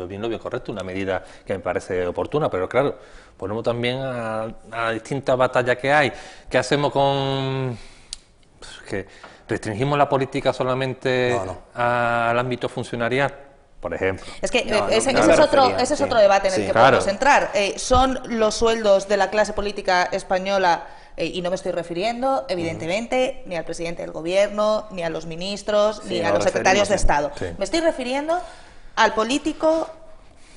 bien, lo veo correcto, una medida que me parece oportuna, pero claro, ponemos también a distintas batallas que hay. ¿Qué hacemos con...? Pues que restringimos la política solamente al ámbito funcionarial, por ejemplo. Es que ese es otro debate en el que podemos entrar. ¿Son los sueldos de la clase política española, y no me estoy refiriendo, evidentemente, ni al presidente del gobierno, ni a los ministros, ni a los secretarios de Estado? Sí. Me estoy refiriendo al político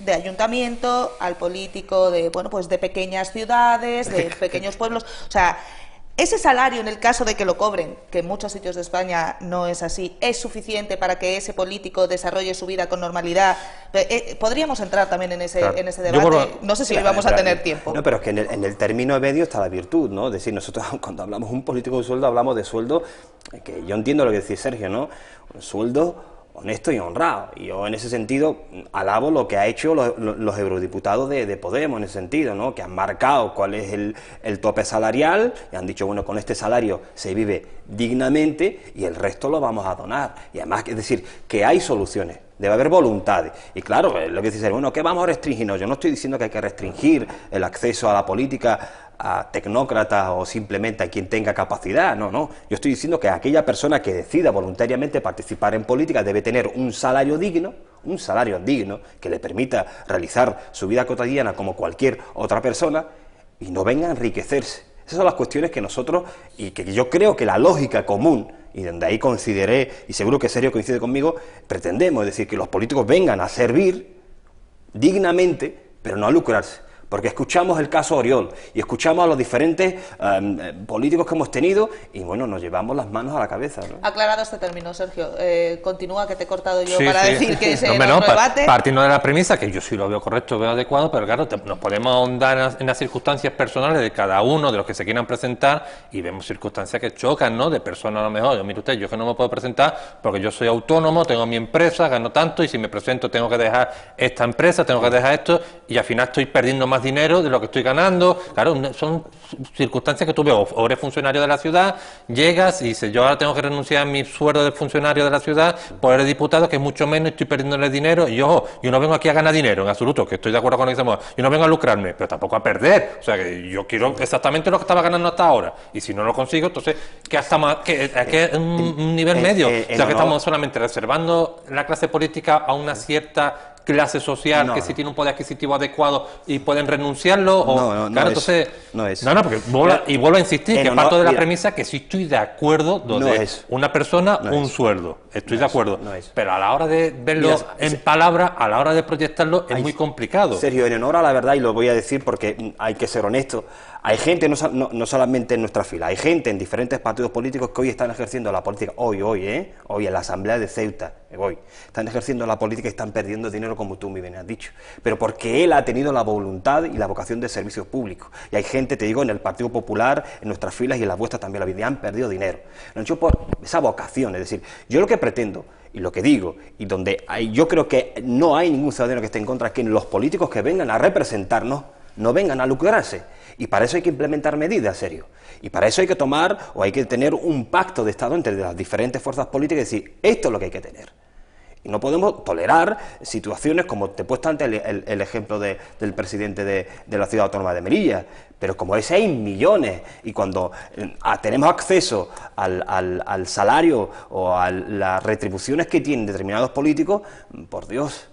de ayuntamiento, al político de, bueno, pues de pequeñas ciudades, de pequeños pueblos. O sea, ese salario, en el caso de que lo cobren, que en muchos sitios de España no es así, ¿es suficiente para que ese político desarrolle su vida con normalidad? Podríamos entrar también en ese debate. No sé si hoy vamos a tener tiempo. No, pero es que en el término medio está la virtud, ¿no? Es decir, nosotros cuando hablamos de un político de sueldo, hablamos de sueldo, que yo entiendo lo que dice Sergio, ¿no? Un sueldo honesto y honrado. Y yo en ese sentido alabo lo que ha hecho los eurodiputados de Podemos en ese sentido, ¿no? Que han marcado cuál es el tope salarial y han dicho, bueno, con este salario se vive dignamente y el resto lo vamos a donar. Y además, es decir, que hay soluciones. Debe haber voluntades. Y claro, lo que dice, bueno, ¿qué vamos a restringir? No, yo no estoy diciendo que hay que restringir el acceso a la política a tecnócratas o simplemente a quien tenga capacidad, no. Yo estoy diciendo que aquella persona que decida voluntariamente participar en política debe tener un salario digno que le permita realizar su vida cotidiana como cualquier otra persona y no venga a enriquecerse. Esas son las cuestiones que nosotros, y que yo creo que la lógica común, y donde ahí coincidiré, y seguro que Sergio coincide conmigo, pretendemos, es decir, que los políticos vengan a servir dignamente, pero no a lucrarse. Porque escuchamos el caso Oriol y escuchamos a los diferentes políticos que hemos tenido y, bueno, nos llevamos las manos a la cabeza, ¿no? Aclarado este término, Sergio. Continúa, que te he cortado yo para decir que ese debate... Partiendo de la premisa, que yo sí lo veo correcto, veo adecuado, pero claro, nos podemos ahondar en las circunstancias personales de cada uno, de los que se quieran presentar, y vemos circunstancias que chocan, ¿no? De personas a lo mejor, mire usted, yo que no me puedo presentar porque yo soy autónomo, tengo mi empresa, gano tanto, y si me presento tengo que dejar esta empresa, tengo que dejar esto, y al final estoy perdiendo más dinero de lo que estoy ganando. Claro, son circunstancias que tú ves, o eres funcionario de la ciudad, llegas y dices, yo ahora tengo que renunciar a mi sueldo de funcionario de la ciudad por el diputado, que es mucho menos, estoy perdiéndole dinero, y ojo, yo no vengo aquí a ganar dinero, en absoluto, que estoy de acuerdo con lo que decimos, yo no vengo a lucrarme, pero tampoco a perder, o sea, que yo quiero exactamente lo que estaba ganando hasta ahora, y si no lo consigo, entonces, ¿qué hasta que es un nivel medio? O sea, que estamos solamente reservando la clase política a una cierta clase social que sí tiene un poder adquisitivo adecuado y pueden renunciarlo, o claro, entonces porque vuelvo a insistir que parto de la premisa que sí estoy de acuerdo donde una persona un sueldo, estoy de acuerdo, pero a la hora de verlo en palabras, a la hora de proyectarlo es muy complicado. Sergio, en honor a la verdad, y lo voy a decir porque hay que ser honesto, hay gente, no solamente en nuestra fila, hay gente en diferentes partidos políticos que hoy están ejerciendo la política, hoy en la Asamblea de Ceuta, están ejerciendo la política y están perdiendo dinero, como tú muy bien has dicho, pero porque él ha tenido la voluntad y la vocación de servicios públicos. Y hay gente, te digo, en el Partido Popular, en nuestras filas y en las vuestras también la vida, y han perdido dinero. Lo han hecho por esa vocación, es decir, yo lo que pretendo, y lo que digo, y donde yo creo que no hay ningún ciudadano que esté en contra, es que los políticos que vengan a representarnos no vengan a lucrarse. Y para eso hay que implementar medidas, serio. Y para eso hay que tomar, o hay que tener un pacto de Estado entre las diferentes fuerzas políticas y decir, esto es lo que hay que tener. Y no podemos tolerar situaciones como te he puesto antes el ejemplo del presidente de la ciudad autónoma de Melilla, pero como ese hay millones, y cuando tenemos acceso al salario o a las retribuciones que tienen determinados políticos, por Dios,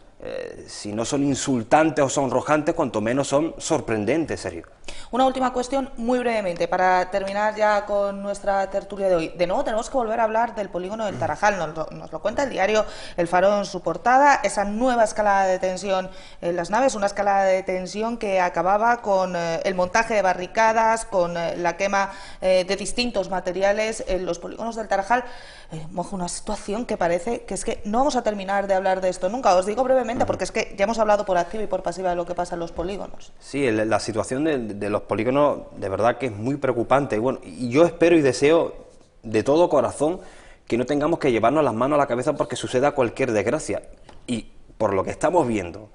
si no son insultantes o sonrojantes, cuanto menos son sorprendentes, serio. Una última cuestión, muy brevemente, para terminar ya con nuestra tertulia de hoy. De nuevo tenemos que volver a hablar del polígono del Tarajal, nos lo cuenta el diario El Faro en su portada, esa nueva escalada de tensión en las naves, una escalada de tensión que acababa con el montaje de barricadas, con la quema de distintos materiales en los polígonos del Tarajal. Una situación que parece que es que no vamos a terminar de hablar de esto nunca. Os digo brevemente porque es que ya hemos hablado por activa y por pasiva de lo que pasa en los polígonos. Sí, la situación de los polígonos de verdad que es muy preocupante. Y bueno, y yo espero y deseo de todo corazón que no tengamos que llevarnos las manos a la cabeza porque suceda cualquier desgracia. Y por lo que estamos viendo,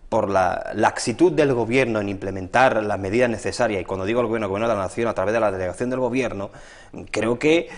por la laxitud del gobierno en implementar las medidas necesarias, y cuando digo el gobierno de la nación a través de la delegación del gobierno, creo que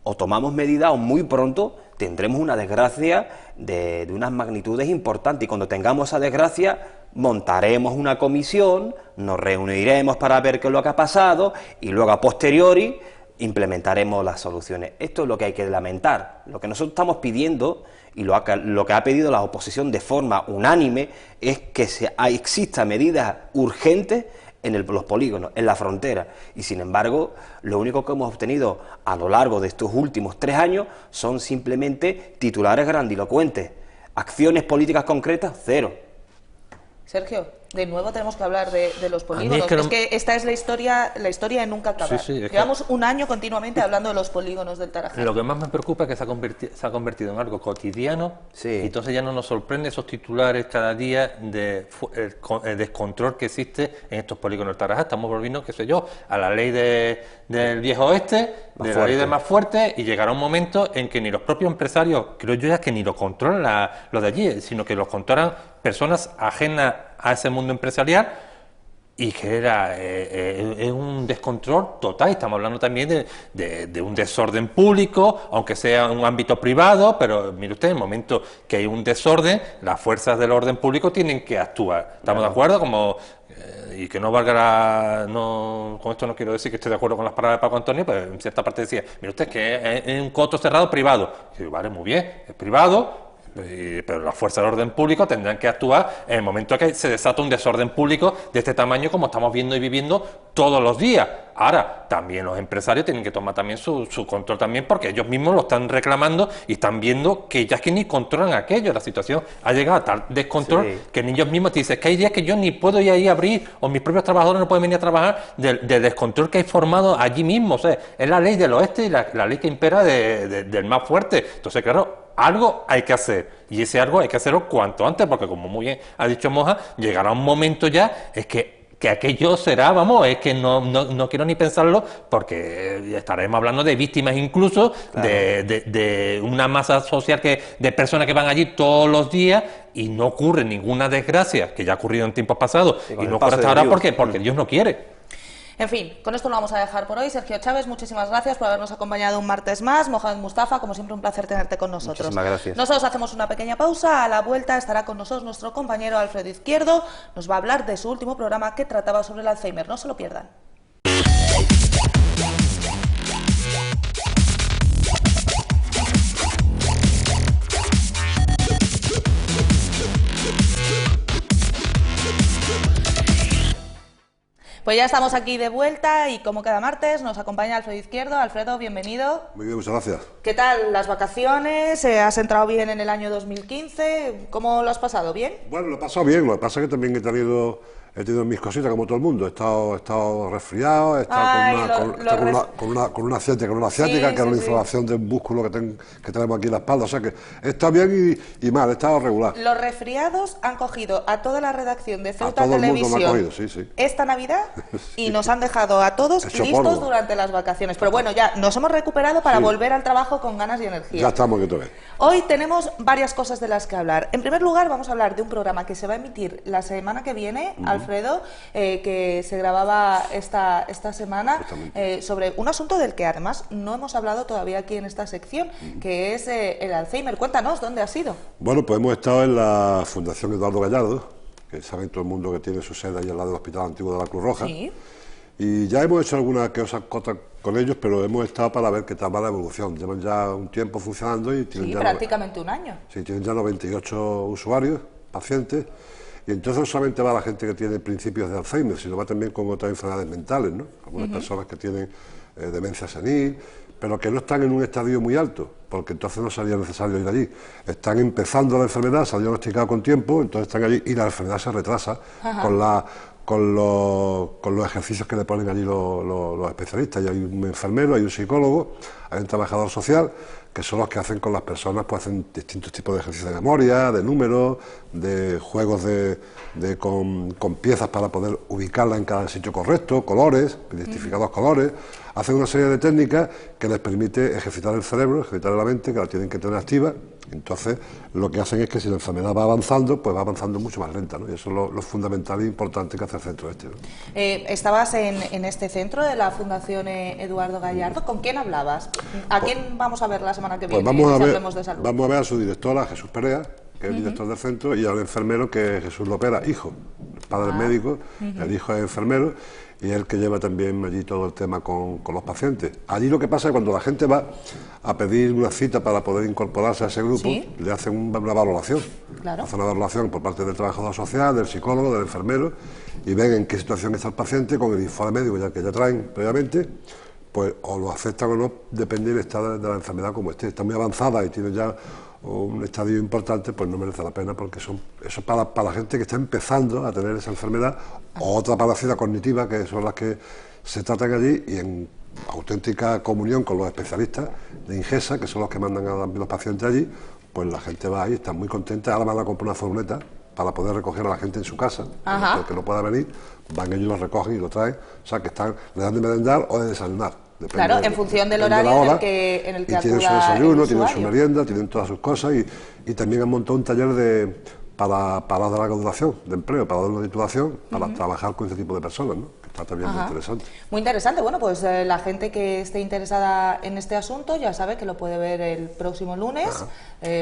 o tomamos medidas o muy pronto tendremos una desgracia de unas magnitudes importantes, y cuando tengamos esa desgracia montaremos una comisión, nos reuniremos para ver qué es lo que ha pasado y luego a posteriori implementaremos las soluciones. Esto es lo que hay que lamentar. Lo que nosotros estamos pidiendo y lo que ha pedido la oposición de forma unánime es que exista medidas urgentes en los polígonos, en la frontera, y sin embargo lo único que hemos obtenido a lo largo de estos últimos 3 años son simplemente titulares grandilocuentes, acciones políticas concretas, cero. Sergio, de nuevo tenemos que hablar de los polígonos. Es que esta es la historia de nunca acabar. Sí, Llevamos un año continuamente hablando de los polígonos del Tarajal. Lo que más me preocupa es que se ha convertido en algo cotidiano, y entonces ya no nos sorprende esos titulares cada día de el descontrol que existe en estos polígonos del Tarajal. Estamos volviendo, qué sé yo, a la ley del viejo oeste, la ley de más fuerte, y llegará un momento en que ni los propios empresarios, creo yo ya que ni lo controlan los de allí, sino que los controlan personas ajenas a ese mundo empresarial, y que es un descontrol total. Estamos hablando también de un desorden público, aunque sea en un ámbito privado, pero mire usted, en el momento que hay un desorden, las fuerzas del orden público tienen que actuar. ¿Estamos de acuerdo? Y que no valga con esto no quiero decir que estoy de acuerdo con las palabras de Paco Antonio, pero en cierta parte decía, mire usted, que es un coto cerrado privado. Y digo, vale, muy bien, es privado, pero las fuerzas del orden público tendrán que actuar en el momento que se desata un desorden público de este tamaño, como estamos viendo y viviendo todos los días. Ahora, también los empresarios tienen que tomar también su control también, porque ellos mismos lo están reclamando y están viendo que ya es que ni controlan aquello. La situación ha llegado a tal descontrol que ellos mismos te dicen que hay días que yo ni puedo ir ahí a abrir, o mis propios trabajadores no pueden venir a trabajar del descontrol que hay formado allí mismo. O sea, es la ley del oeste y la ley que impera del más fuerte. Entonces, claro, algo hay que hacer, y ese algo hay que hacerlo cuanto antes, porque como muy bien ha dicho Moja, llegará un momento ya, es que aquello será, vamos, es que no quiero ni pensarlo, porque estaremos hablando de víctimas incluso, claro, de una masa social de personas que van allí todos los días y no ocurre ninguna desgracia, que ya ha ocurrido en tiempos pasados, y no ocurre hasta ahora porque Dios no quiere. En fin, con esto lo vamos a dejar por hoy. Sergio Chávez, muchísimas gracias por habernos acompañado un martes más. Mohamed Mustafa, como siempre, un placer tenerte con nosotros. Muchísimas gracias. Nosotros hacemos una pequeña pausa. A la vuelta estará con nosotros nuestro compañero Alfredo Izquierdo. Nos va a hablar de su último programa que trataba sobre el Alzheimer. No se lo pierdan. Pues ya estamos aquí de vuelta, y como cada martes nos acompaña Alfredo Izquierdo. Alfredo, bienvenido. Muy bien, muchas gracias. ¿Qué tal las vacaciones? ¿Has entrado bien en el año 2015? ¿Cómo lo has pasado? ¿Bien? Bueno, lo he pasado bien. Lo que pasa es que también he tenido mis cositas como todo el mundo. He estado resfriado, he estado con una ciática, sí, que era una inflamación de un músculo que tenemos aquí en la espalda. O sea que he estado bien y mal, he estado regular. Los resfriados han cogido a toda la redacción de Ceuta Televisión esta Navidad y nos han dejado a todos listos durante las vacaciones. Pero bueno, ya nos hemos recuperado para volver al trabajo con ganas y energía. Ya estamos aquí todavía. Hoy tenemos varias cosas de las que hablar. En primer lugar, vamos a hablar de un programa que se va a emitir la semana que viene, Alfredo, que se grababa esta semana, sobre un asunto del que además no hemos hablado todavía aquí en esta sección, que es el Alzheimer. Cuéntanos, ¿dónde ha sido? Bueno, pues hemos estado en la Fundación Eduardo Gallardo, que saben todo el mundo que tiene su sede ahí al lado del Hospital Antiguo de la Cruz Roja. Sí. Y ya hemos hecho algunas cosas con ellos, pero hemos estado para ver qué tal va la evolución. Llevan ya un tiempo funcionando y tienen prácticamente un año. Sí, tienen ya 98 usuarios, pacientes, y entonces no solamente va la gente que tiene principios de Alzheimer, sino va también con otras enfermedades mentales, ¿no? Algunas personas que tienen demencia senil, pero que no están en un estadio muy alto, porque entonces no sería necesario ir allí. Están empezando la enfermedad, se ha diagnosticado con tiempo, entonces están allí y la enfermedad se retrasa con los ejercicios que le ponen allí los especialistas. Y hay un enfermero, hay un psicólogo, hay un trabajador social que son los que hacen con las personas, pues hacen distintos tipos de ejercicios de memoria, de números, de juegos con piezas para poder ubicarla en cada sitio correcto, colores, identificados colores. Hacen una serie de técnicas que les permite ejercitar el cerebro, ejercitar la mente, que la tienen que tener activa. Entonces, lo que hacen es que si la enfermedad va avanzando, pues va avanzando mucho más lenta, ¿no? Y eso es lo fundamental e importante que hace el centro este, ¿no? Estabas en este centro de la Fundación Eduardo Gallardo. ¿Con quién hablabas? ¿A quién vamos a ver la semana que viene? Vamos a Hablemos de salud. ver a su directora, Jesús Perea, que es el director del centro, y al enfermero, que es Jesús Lopera, hijo. El padre es médico, el hijo es enfermero, y es el que lleva también allí todo el tema con los pacientes. Allí lo que pasa es que cuando la gente va a pedir una cita para poder incorporarse a ese grupo, le hacen una valoración. Claro. Hacen una valoración por parte del trabajador social, del psicólogo, del enfermero, y ven en qué situación está el paciente con el informe médico que ya traen previamente, pues o lo aceptan o no, depende del estado de la enfermedad como esté. Está muy avanzada y tiene ya un estadio importante, pues no merece la pena, porque eso es para la gente que está empezando a tener esa enfermedad, o otra parálisis cognitiva, que son las que se tratan allí, y en auténtica comunión con los especialistas de Ingesa, que son los que mandan a los pacientes allí, pues la gente va ahí, está muy contenta. Ahora van a comprar una furgoneta para poder recoger a la gente en su casa, el que no pueda venir, van ellos, lo recogen y lo traen, o sea que le dan de merendar o de desayunar. Claro, en función del horario en el que y tienen su desayuno, tienen su merienda, tienen todas sus cosas, y también han montado un taller para de larga duración, de empleo, para dar una titulación, para trabajar con este tipo de personas, ¿no? Está también muy interesante. Muy interesante. Bueno, pues la gente que esté interesada en este asunto ya sabe que lo puede ver el próximo lunes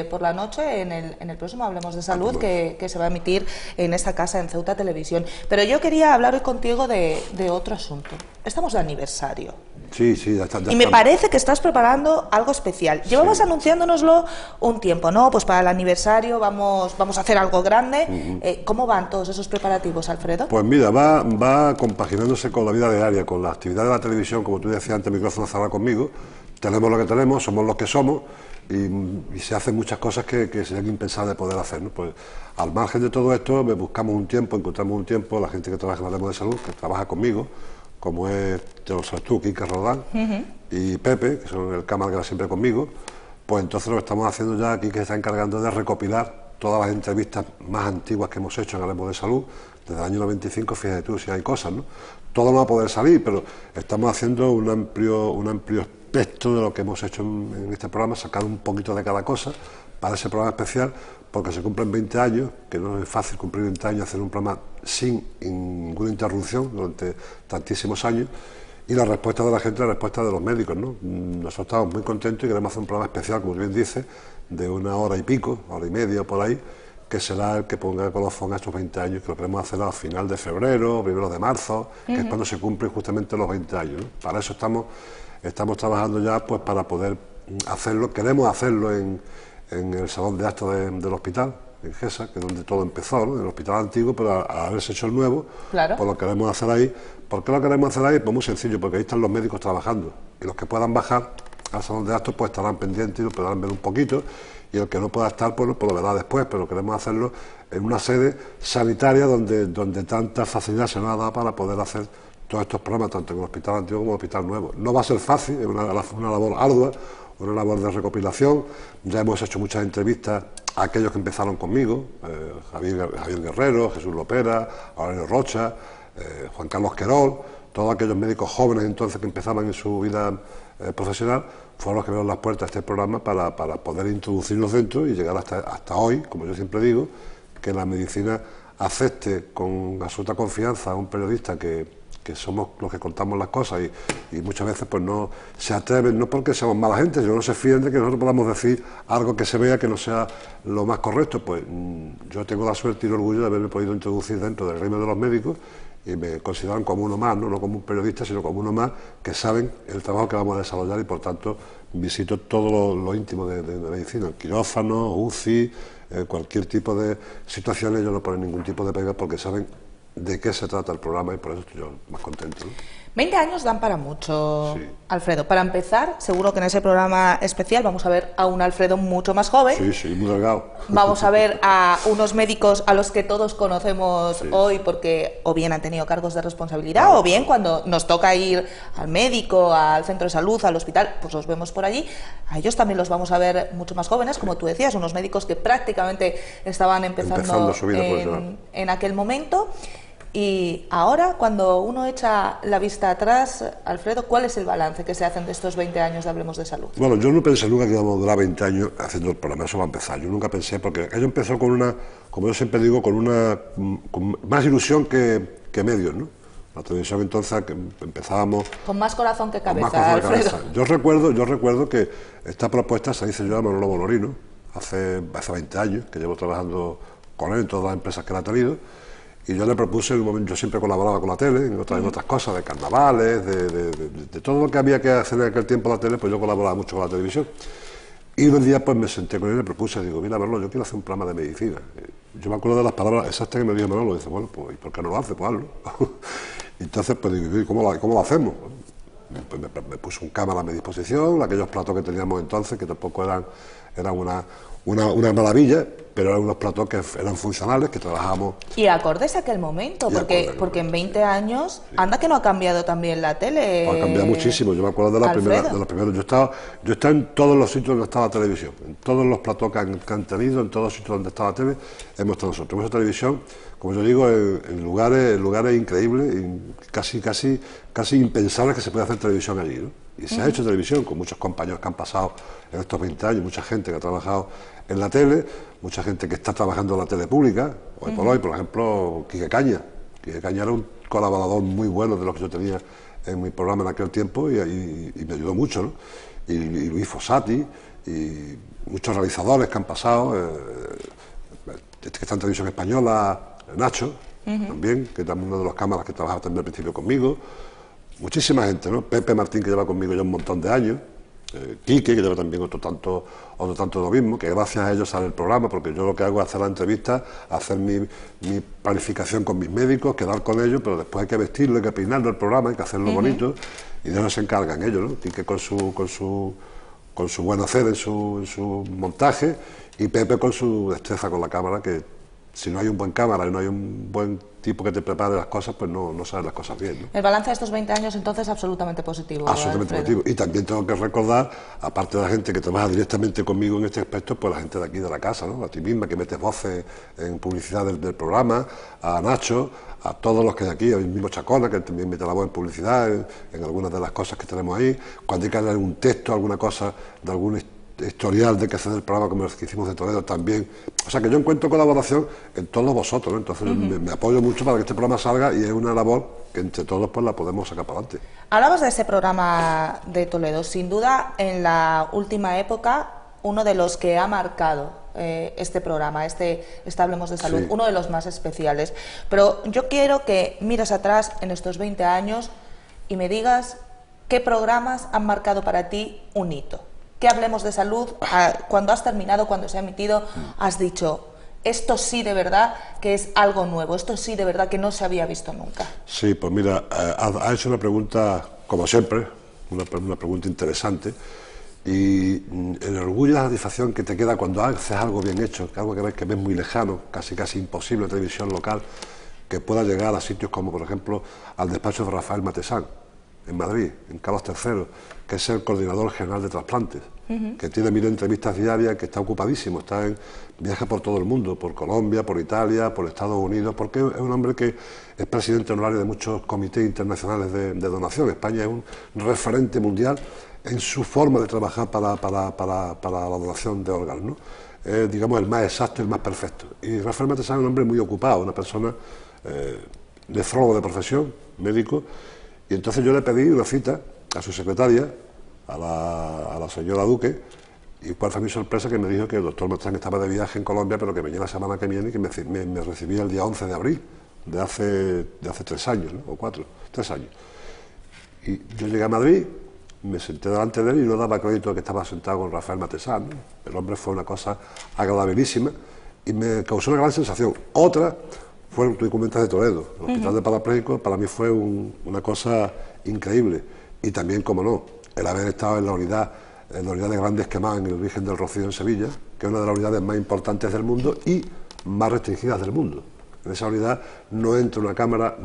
por la noche en el próximo Hablemos de Salud, que se va a emitir en esta casa, en Ceuta Televisión. Pero yo quería hablar hoy contigo de otro asunto. Estamos de aniversario. Sí, ya está. Y me parece que estás preparando algo especial. Llevamos anunciándonoslo un tiempo, ¿no? Pues para el aniversario vamos a hacer algo grande. ¿Cómo van todos esos preparativos, Alfredo? Pues mira, va compaginándose con la vida diaria, con la actividad de la televisión, como tú decías antes, micrófono cerrado conmigo. Tenemos lo que tenemos, somos los que somos, y se hacen muchas cosas que serían impensables de poder hacer, ¿no? Pues al margen de todo esto, encontramos un tiempo, la gente que trabaja en Hablemos de Salud, que trabaja conmigo, como es, te lo sabes tú, Quique Rodán y Pepe, que son el cámara que va siempre conmigo, pues entonces lo que estamos haciendo ya aquí, que se está encargando de recopilar todas las entrevistas más antiguas que hemos hecho en Hablemos de Salud, desde el año 95, fíjate tú si hay cosas, ¿no? Todo no va a poder salir, pero estamos haciendo un amplio espectro de lo que hemos hecho en este programa, sacar un poquito de cada cosa para ese programa especial, porque se cumplen 20 años, que no es fácil cumplir 20 años, hacer un programa sin ninguna interrupción durante tantísimos años, y la respuesta de la gente, la respuesta de los médicos, ¿no? Nosotros estamos muy contentos y queremos hacer un programa especial, como bien dice, de 1 hora y pico, 1 hora y media por ahí, que será el que ponga el colofón a estos 20 años, que lo queremos hacer a final de febrero, primero de marzo, que es cuando se cumplen justamente los 20 años, ¿no? Para eso estamos trabajando ya, pues para poder hacerlo. Queremos hacerlo en el salón de actos del hospital, en Gesa, que es donde todo empezó, ¿no? En el hospital antiguo, pero al haberse hecho el nuevo, pues lo queremos hacer ahí. ¿Por qué lo queremos hacer ahí? Pues muy sencillo, porque ahí están los médicos trabajando, y los que puedan bajar al salón de actos pues estarán pendientes y lo podrán ver un poquito, y el que no pueda estar pues lo verá después, pero queremos hacerlo en una sede sanitaria donde tanta facilidad se nos ha dado para poder hacer todos estos programas, tanto en el hospital antiguo como en el hospital nuevo. No va a ser fácil, es una labor ardua, una labor de recopilación. Ya hemos hecho muchas entrevistas a aquellos que empezaron conmigo, Javier Guerrero, Jesús Lopera, Aurelio Rocha, Juan Carlos Querol, todos aquellos médicos jóvenes entonces que empezaban en su vida profesional, fueron los que abrieron las puertas a este programa para poder introducirnos dentro y llegar hasta hoy, como yo siempre digo, que la medicina acepte con absoluta confianza a un periodista que somos los que contamos las cosas y muchas veces pues no se atreven, no porque seamos mala gente, sino no se fíen de que nosotros podamos decir algo que se vea que no sea lo más correcto. Pues yo tengo la suerte y el orgullo de haberme podido introducir dentro del gremio de los médicos y me consideran como uno más, no como un periodista, sino como uno más que saben el trabajo que vamos a desarrollar y por tanto visito todo lo íntimo de medicina, quirófano, UCI, cualquier tipo de situaciones. Ellos no ponen ningún tipo de pega porque saben de qué se trata el programa y por eso estoy yo más contento, ¿no? 20 años dan para mucho, Sí. Alfredo. Para empezar, seguro que en ese programa especial vamos a ver a un Alfredo mucho más joven. Sí, sí, muy delgado. Vamos a ver a unos médicos a los que todos conocemos Sí. hoy porque o bien han tenido cargos de responsabilidad o bien cuando nos toca ir al médico, al centro de salud, al hospital, pues los vemos por allí. A ellos también los vamos a ver mucho más jóvenes, como tú decías, unos médicos que prácticamente estaban empezando su vida profesional. en aquel momento. Y ahora, cuando uno echa la vista atrás, Alfredo, ¿cuál es el balance que se hacen de estos 20 años de Hablemos de Salud? Bueno, yo no pensé nunca que íbamos a durar 20 años haciendo el programa, eso va a empezar. Yo nunca pensé, porque aquello empezó con una, como yo siempre digo, con más ilusión que medios, ¿no? La televisión entonces que empezábamos Con más corazón que con más cabeza, cosas de Alfredo. cabeza. Yo recuerdo que esta propuesta se hizo yo a Manolo Bolorino hace 20 años, que llevo trabajando con él en todas las empresas que él ha tenido. Y yo le propuse, en un momento, yo siempre colaboraba con la tele, en otras cosas, de carnavales, de todo lo que había que hacer en aquel tiempo en la tele, pues yo colaboraba mucho con la televisión. Y un día pues me senté con él y le propuse, digo, mira Manolo, yo quiero hacer un programa de medicina. Yo me acuerdo de las palabras exactas que me dijo Manolo, dice, bueno, pues ¿y por qué no lo hace? Pues hazlo. Entonces, pues digo, ¿y cómo lo hacemos? Pues me puso un cámara a mi disposición, aquellos platos que teníamos entonces, que tampoco eran una maravilla, pero eran unos platos que eran funcionales, que trabajábamos. Y acordes a aquel momento, porque en 20 años, anda que no ha cambiado también la tele. Ha cambiado muchísimo. Yo me acuerdo de los primeros. Yo he estado en todos los sitios donde estaba la televisión, en todos los platos que han tenido, en todos los sitios donde estaba la tele, hemos estado nosotros. Hemos hecho televisión, como yo digo, en lugares increíbles, casi impensables que se puede hacer televisión allí, ¿no? Y se ha hecho televisión con muchos compañeros que han pasado en estos 20 años, mucha gente que ha trabajado en la tele, mucha gente que está trabajando en la tele pública. Hoy por hoy, por ejemplo, Quique Caña. Quique Caña era un colaborador muy bueno de los que yo tenía en mi programa en aquel tiempo y me ayudó mucho, ¿no? Y Luis Fossati, y muchos realizadores que han pasado, que está en Televisión Española, Nacho, también, que también uno de los cámaras que trabajaba también al principio conmigo. Muchísima gente, ¿no? Pepe Martín, que lleva conmigo ya un montón de años, Quique, que lleva también otro tanto de lo mismo, que gracias a ellos sale el programa, porque yo lo que hago es hacer la entrevista, hacer mi planificación con mis médicos, quedar con ellos, pero después hay que vestirlo, hay que peinarlo el programa, hay que hacerlo bonito, y de eso se encargan ellos, ¿no? Quique con su buen hacer en su montaje, y Pepe con su destreza con la cámara, que si no hay un buen cámara y no hay un buen tipo que te prepare las cosas, pues no sabes las cosas bien, ¿no? El balance de estos 20 años, entonces, absolutamente positivo. Absolutamente Alfredo. positivo. Y también tengo que recordar, aparte de la gente que trabaja directamente conmigo en este aspecto, pues la gente de aquí de la casa, ¿no? A ti misma, que metes voces en publicidad del programa, a Nacho, a todos los que hay aquí, a mí mismo Chacona, que también mete la voz en publicidad, en algunas de las cosas que tenemos ahí. Cuando hay que darle un texto, alguna cosa de algún historial de que hacer el programa como el que hicimos de Toledo también. O sea que yo encuentro colaboración en todos vosotros, ¿no? Entonces me apoyo mucho para que este programa salga y es una labor que entre todos pues la podemos sacar para adelante. Hablamos de ese programa de Toledo, sin duda en la última época uno de los que ha marcado este programa, Hablemos de Salud, Sí. uno de los más especiales. Pero yo quiero que mires atrás en estos 20 años y me digas qué programas han marcado para ti un hito. Que Hablemos de Salud, cuando has terminado, cuando se ha emitido, has dicho, esto sí de verdad que es algo nuevo, esto sí de verdad que no se había visto nunca. Sí, pues mira, ha hecho una pregunta, como siempre, una pregunta interesante, y el orgullo y la satisfacción que te queda cuando haces algo bien hecho, algo que ves muy lejano, casi imposible en televisión local, que pueda llegar a sitios como, por ejemplo, al despacho de Rafael Matesán, en Madrid, en Carlos III, que es el coordinador general de trasplantes, que tiene 1000 entrevistas diarias, que está ocupadísimo, viaja por todo el mundo, por Colombia, por Italia, por Estados Unidos, porque es un hombre que es presidente honorario de muchos comités internacionales de donación. España es un referente mundial en su forma de trabajar para la donación de órganos, ¿no? Digamos, el más exacto y el más perfecto. Y Rafael Matesán es un hombre muy ocupado, una persona nefrólogo de profesión, médico. Y entonces yo le pedí una cita a su secretaria, a la señora Duque, y cuál fue mi sorpresa, que me dijo que el doctor Matesán estaba de viaje en Colombia, pero que venía la semana que viene y que me recibía el día 11 de abril, de hace 3 años, ¿no? O 4, 3 años. Y yo llegué a Madrid, me senté delante de él y no daba crédito de que estaba sentado con Rafael Matesán, ¿no? El hombre fue una cosa agradabilísima y me causó una gran sensación. Otra fue, tú comentas de Toledo, el Hospital de Parapléjicos, para mí fue una cosa increíble. Y también, como no, el haber estado en la unidad de Grandes Quemados en el Virgen del Rocío en Sevilla, que es una de las unidades más importantes del mundo y más restringidas del mundo. En esa unidad no entra una cámara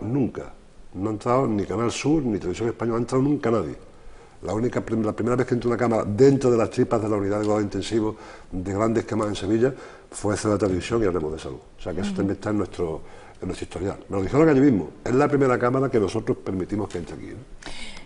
nunca. No ha entrado ni Canal Sur ni Televisión Española, no ha entrado nunca nadie. La primera vez que entró una cámara dentro de las tripas de la unidad de cuidados intensivos de Grandes Quemados en Sevilla fue Ceuta Televisión y Hablemos de Salud. O sea que eso también está en nuestro historial. Me lo dijeron allí mismo, es la primera cámara que nosotros permitimos que entre aquí, ¿no?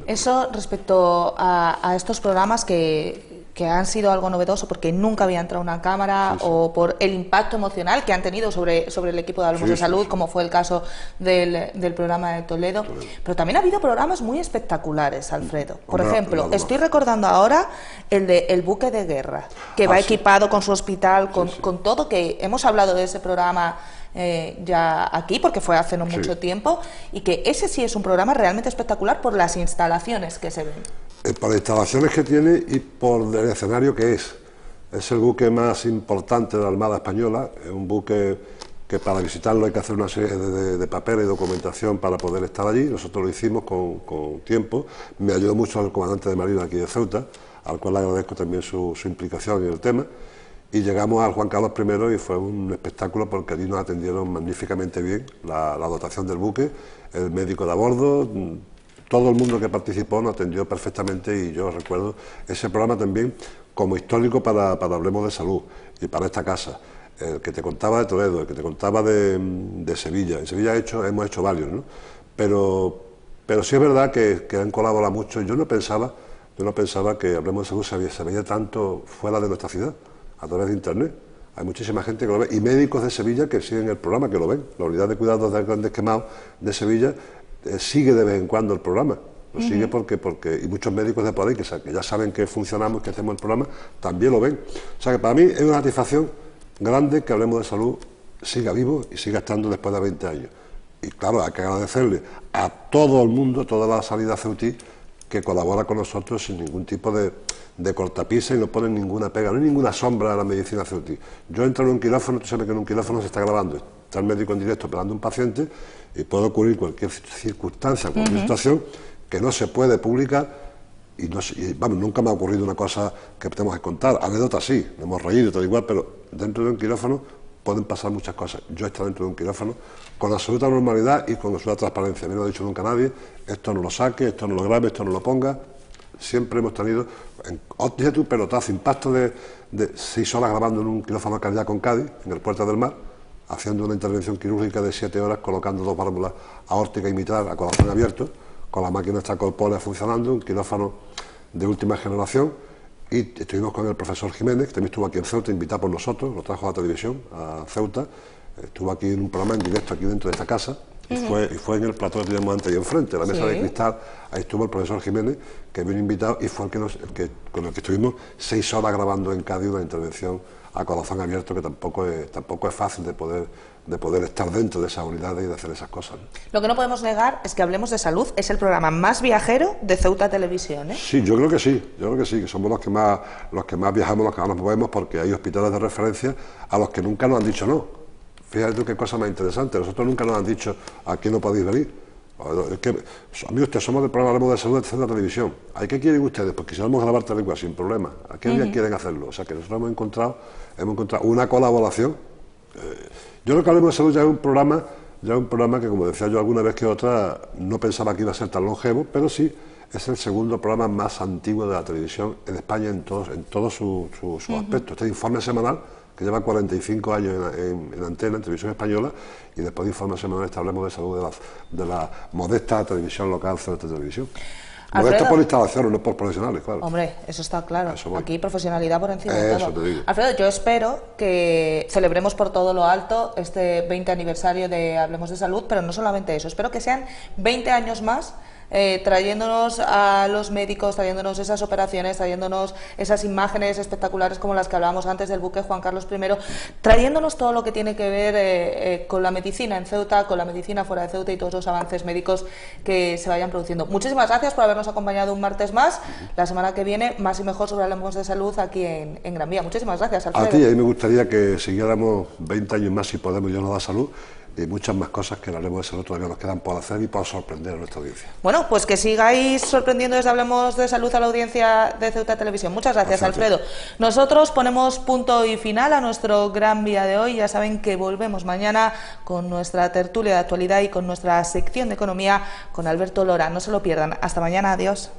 Eso respecto a estos programas que han sido algo novedoso porque nunca había entrado una cámara, sí, sí, o por el impacto emocional que han tenido sobre el equipo de Hablemos de Salud, como fue el caso del programa de Toledo. Pero también ha habido programas muy espectaculares, Alfredo. Por ejemplo, estoy recordando ahora el de El Buque de Guerra, que va equipado con su hospital, con todo, que hemos hablado de ese programa ya aquí, porque fue hace no mucho tiempo, y que ese sí es un programa realmente espectacular por las instalaciones que se ven. Por las instalaciones que tiene y por el escenario que es. Es el buque más importante de la Armada Española, es un buque que para visitarlo hay que hacer una serie de papeles y documentación para poder estar allí. Nosotros lo hicimos con tiempo. Me ayudó mucho el comandante de Marina aquí de Ceuta, al cual le agradezco también su implicación en el tema. Y llegamos al Juan Carlos I y fue un espectáculo porque allí nos atendieron magníficamente bien la dotación del buque, el médico de a bordo, todo el mundo que participó nos atendió perfectamente y yo recuerdo ese programa también como histórico para Hablemos de Salud y para esta casa. El que te contaba de Toledo, el que te contaba de Sevilla. En Sevilla hemos hecho varios, ¿no? Pero sí es verdad que han colaborado mucho. Yo no pensaba que Hablemos de Salud se veía tanto fuera de nuestra ciudad, a través de internet. Hay muchísima gente que lo ve y médicos de Sevilla que siguen el programa, que lo ven. La unidad de cuidados de Grandes Quemados de Sevilla sigue de vez en cuando el programa. Lo sigue porque y muchos médicos de por ahí que ya saben que funcionamos, que hacemos el programa, también lo ven. O sea que para mí es una satisfacción grande que Hablemos de Salud siga vivo y siga estando después de 20 años. Y claro, hay que agradecerle a todo el mundo, toda la sanidad ceutí, que colabora con nosotros sin ningún tipo de cortapisa y no ponen ninguna pega, no hay ninguna sombra a la medicina ceutí. Yo entro en un quirófano, tú sabes que en un quirófano se está grabando, está el médico en directo operando a un paciente y puede ocurrir cualquier circunstancia, cualquier situación que no se puede publicar y vamos, nunca me ha ocurrido una cosa que tenemos que contar, anécdotas sí, nos hemos reído y todo igual, pero dentro de un quirófano pueden pasar muchas cosas. Yo he estado dentro de un quirófano con absoluta normalidad y con absoluta transparencia. A mí no ha dicho nunca nadie, esto no lo saque, esto no lo grabe, esto no lo ponga. Siempre hemos tenido, dice tú, pelotazo, impacto de 6 horas grabando en un quirófano cardíaco en Cádiz, en el Puerto del Mar, haciendo una intervención quirúrgica de 7 horas, colocando 2 válvulas aórtica y mitral a corazón abierto, con la máquina extracorpórea funcionando, un quirófano de última generación, y estuvimos con el profesor Jiménez, que también estuvo aquí en Ceuta, invitado por nosotros, lo trajo a la televisión, a Ceuta, estuvo aquí en un programa en directo aquí dentro de esta casa, y fue en el plató que teníamos antes y enfrente, la mesa de cristal, ahí estuvo el profesor Jiménez, que vino invitado, y fue con el que estuvimos 6 horas grabando en Cádiz una intervención a corazón abierto, que tampoco es fácil de poder estar dentro de esas unidades y de hacer esas cosas. Lo que no podemos negar es que Hablemos de Salud es el programa más viajero de Ceuta Televisión, ¿eh? Sí, yo creo que sí, que somos los que más viajamos, los que más nos movemos, porque hay hospitales de referencia a los que nunca nos han dicho no. Fíjate tú qué cosa más interesante, nosotros nunca nos han dicho aquí no podéis venir. Es que, amigos, ustedes somos del programa Hablemos de Salud de Ceuta Televisión. ¿A qué quieren ustedes? Pues quisiéramos grabar lengua sin problema. ¿A qué día quieren hacerlo? O sea que nosotros hemos encontrado una colaboración. Yo creo que Hablemos de Salud ya es un programa que, como decía yo alguna vez que otra, no pensaba que iba a ser tan longevo, pero sí es el segundo programa más antiguo de la televisión en España en todos sus aspectos. Este informe semanal, que lleva 45 años en antena, en televisión española, y después de informe semanal Hablemos de Salud de la modesta televisión local, Ceuta Televisión. Modesta por instalaciones, no por profesionales, claro. Hombre, eso está claro. Aquí profesionalidad por encima de todo. Te digo. Alfredo, yo espero que celebremos por todo lo alto este 20 aniversario de Hablemos de Salud, pero no solamente eso, espero que sean 20 años más trayéndonos a los médicos, trayéndonos esas operaciones, trayéndonos esas imágenes espectaculares como las que hablábamos antes del buque Juan Carlos I, trayéndonos todo lo que tiene que ver con la medicina en Ceuta, con la medicina fuera de Ceuta y todos los avances médicos que se vayan produciendo. Muchísimas gracias por habernos acompañado un martes más. La semana que viene, más y mejor sobre Hablemos de Salud aquí en Gran Vía. Muchísimas gracias, Alfredo. A ti, a mí me gustaría que siguiéramos 20 años más si podemos, Dios nos da salud, y muchas más cosas que hablaremos de salud todavía nos quedan por hacer y por sorprender a nuestra audiencia. Bueno, pues que sigáis sorprendiendo desde Hablemos de Salud a la audiencia de Ceuta Televisión. Muchas gracias, Alfredo. Nosotros ponemos punto y final a nuestro gran día de hoy. Ya saben que volvemos mañana con nuestra tertulia de actualidad y con nuestra sección de economía con Alberto Lora. No se lo pierdan. Hasta mañana. Adiós.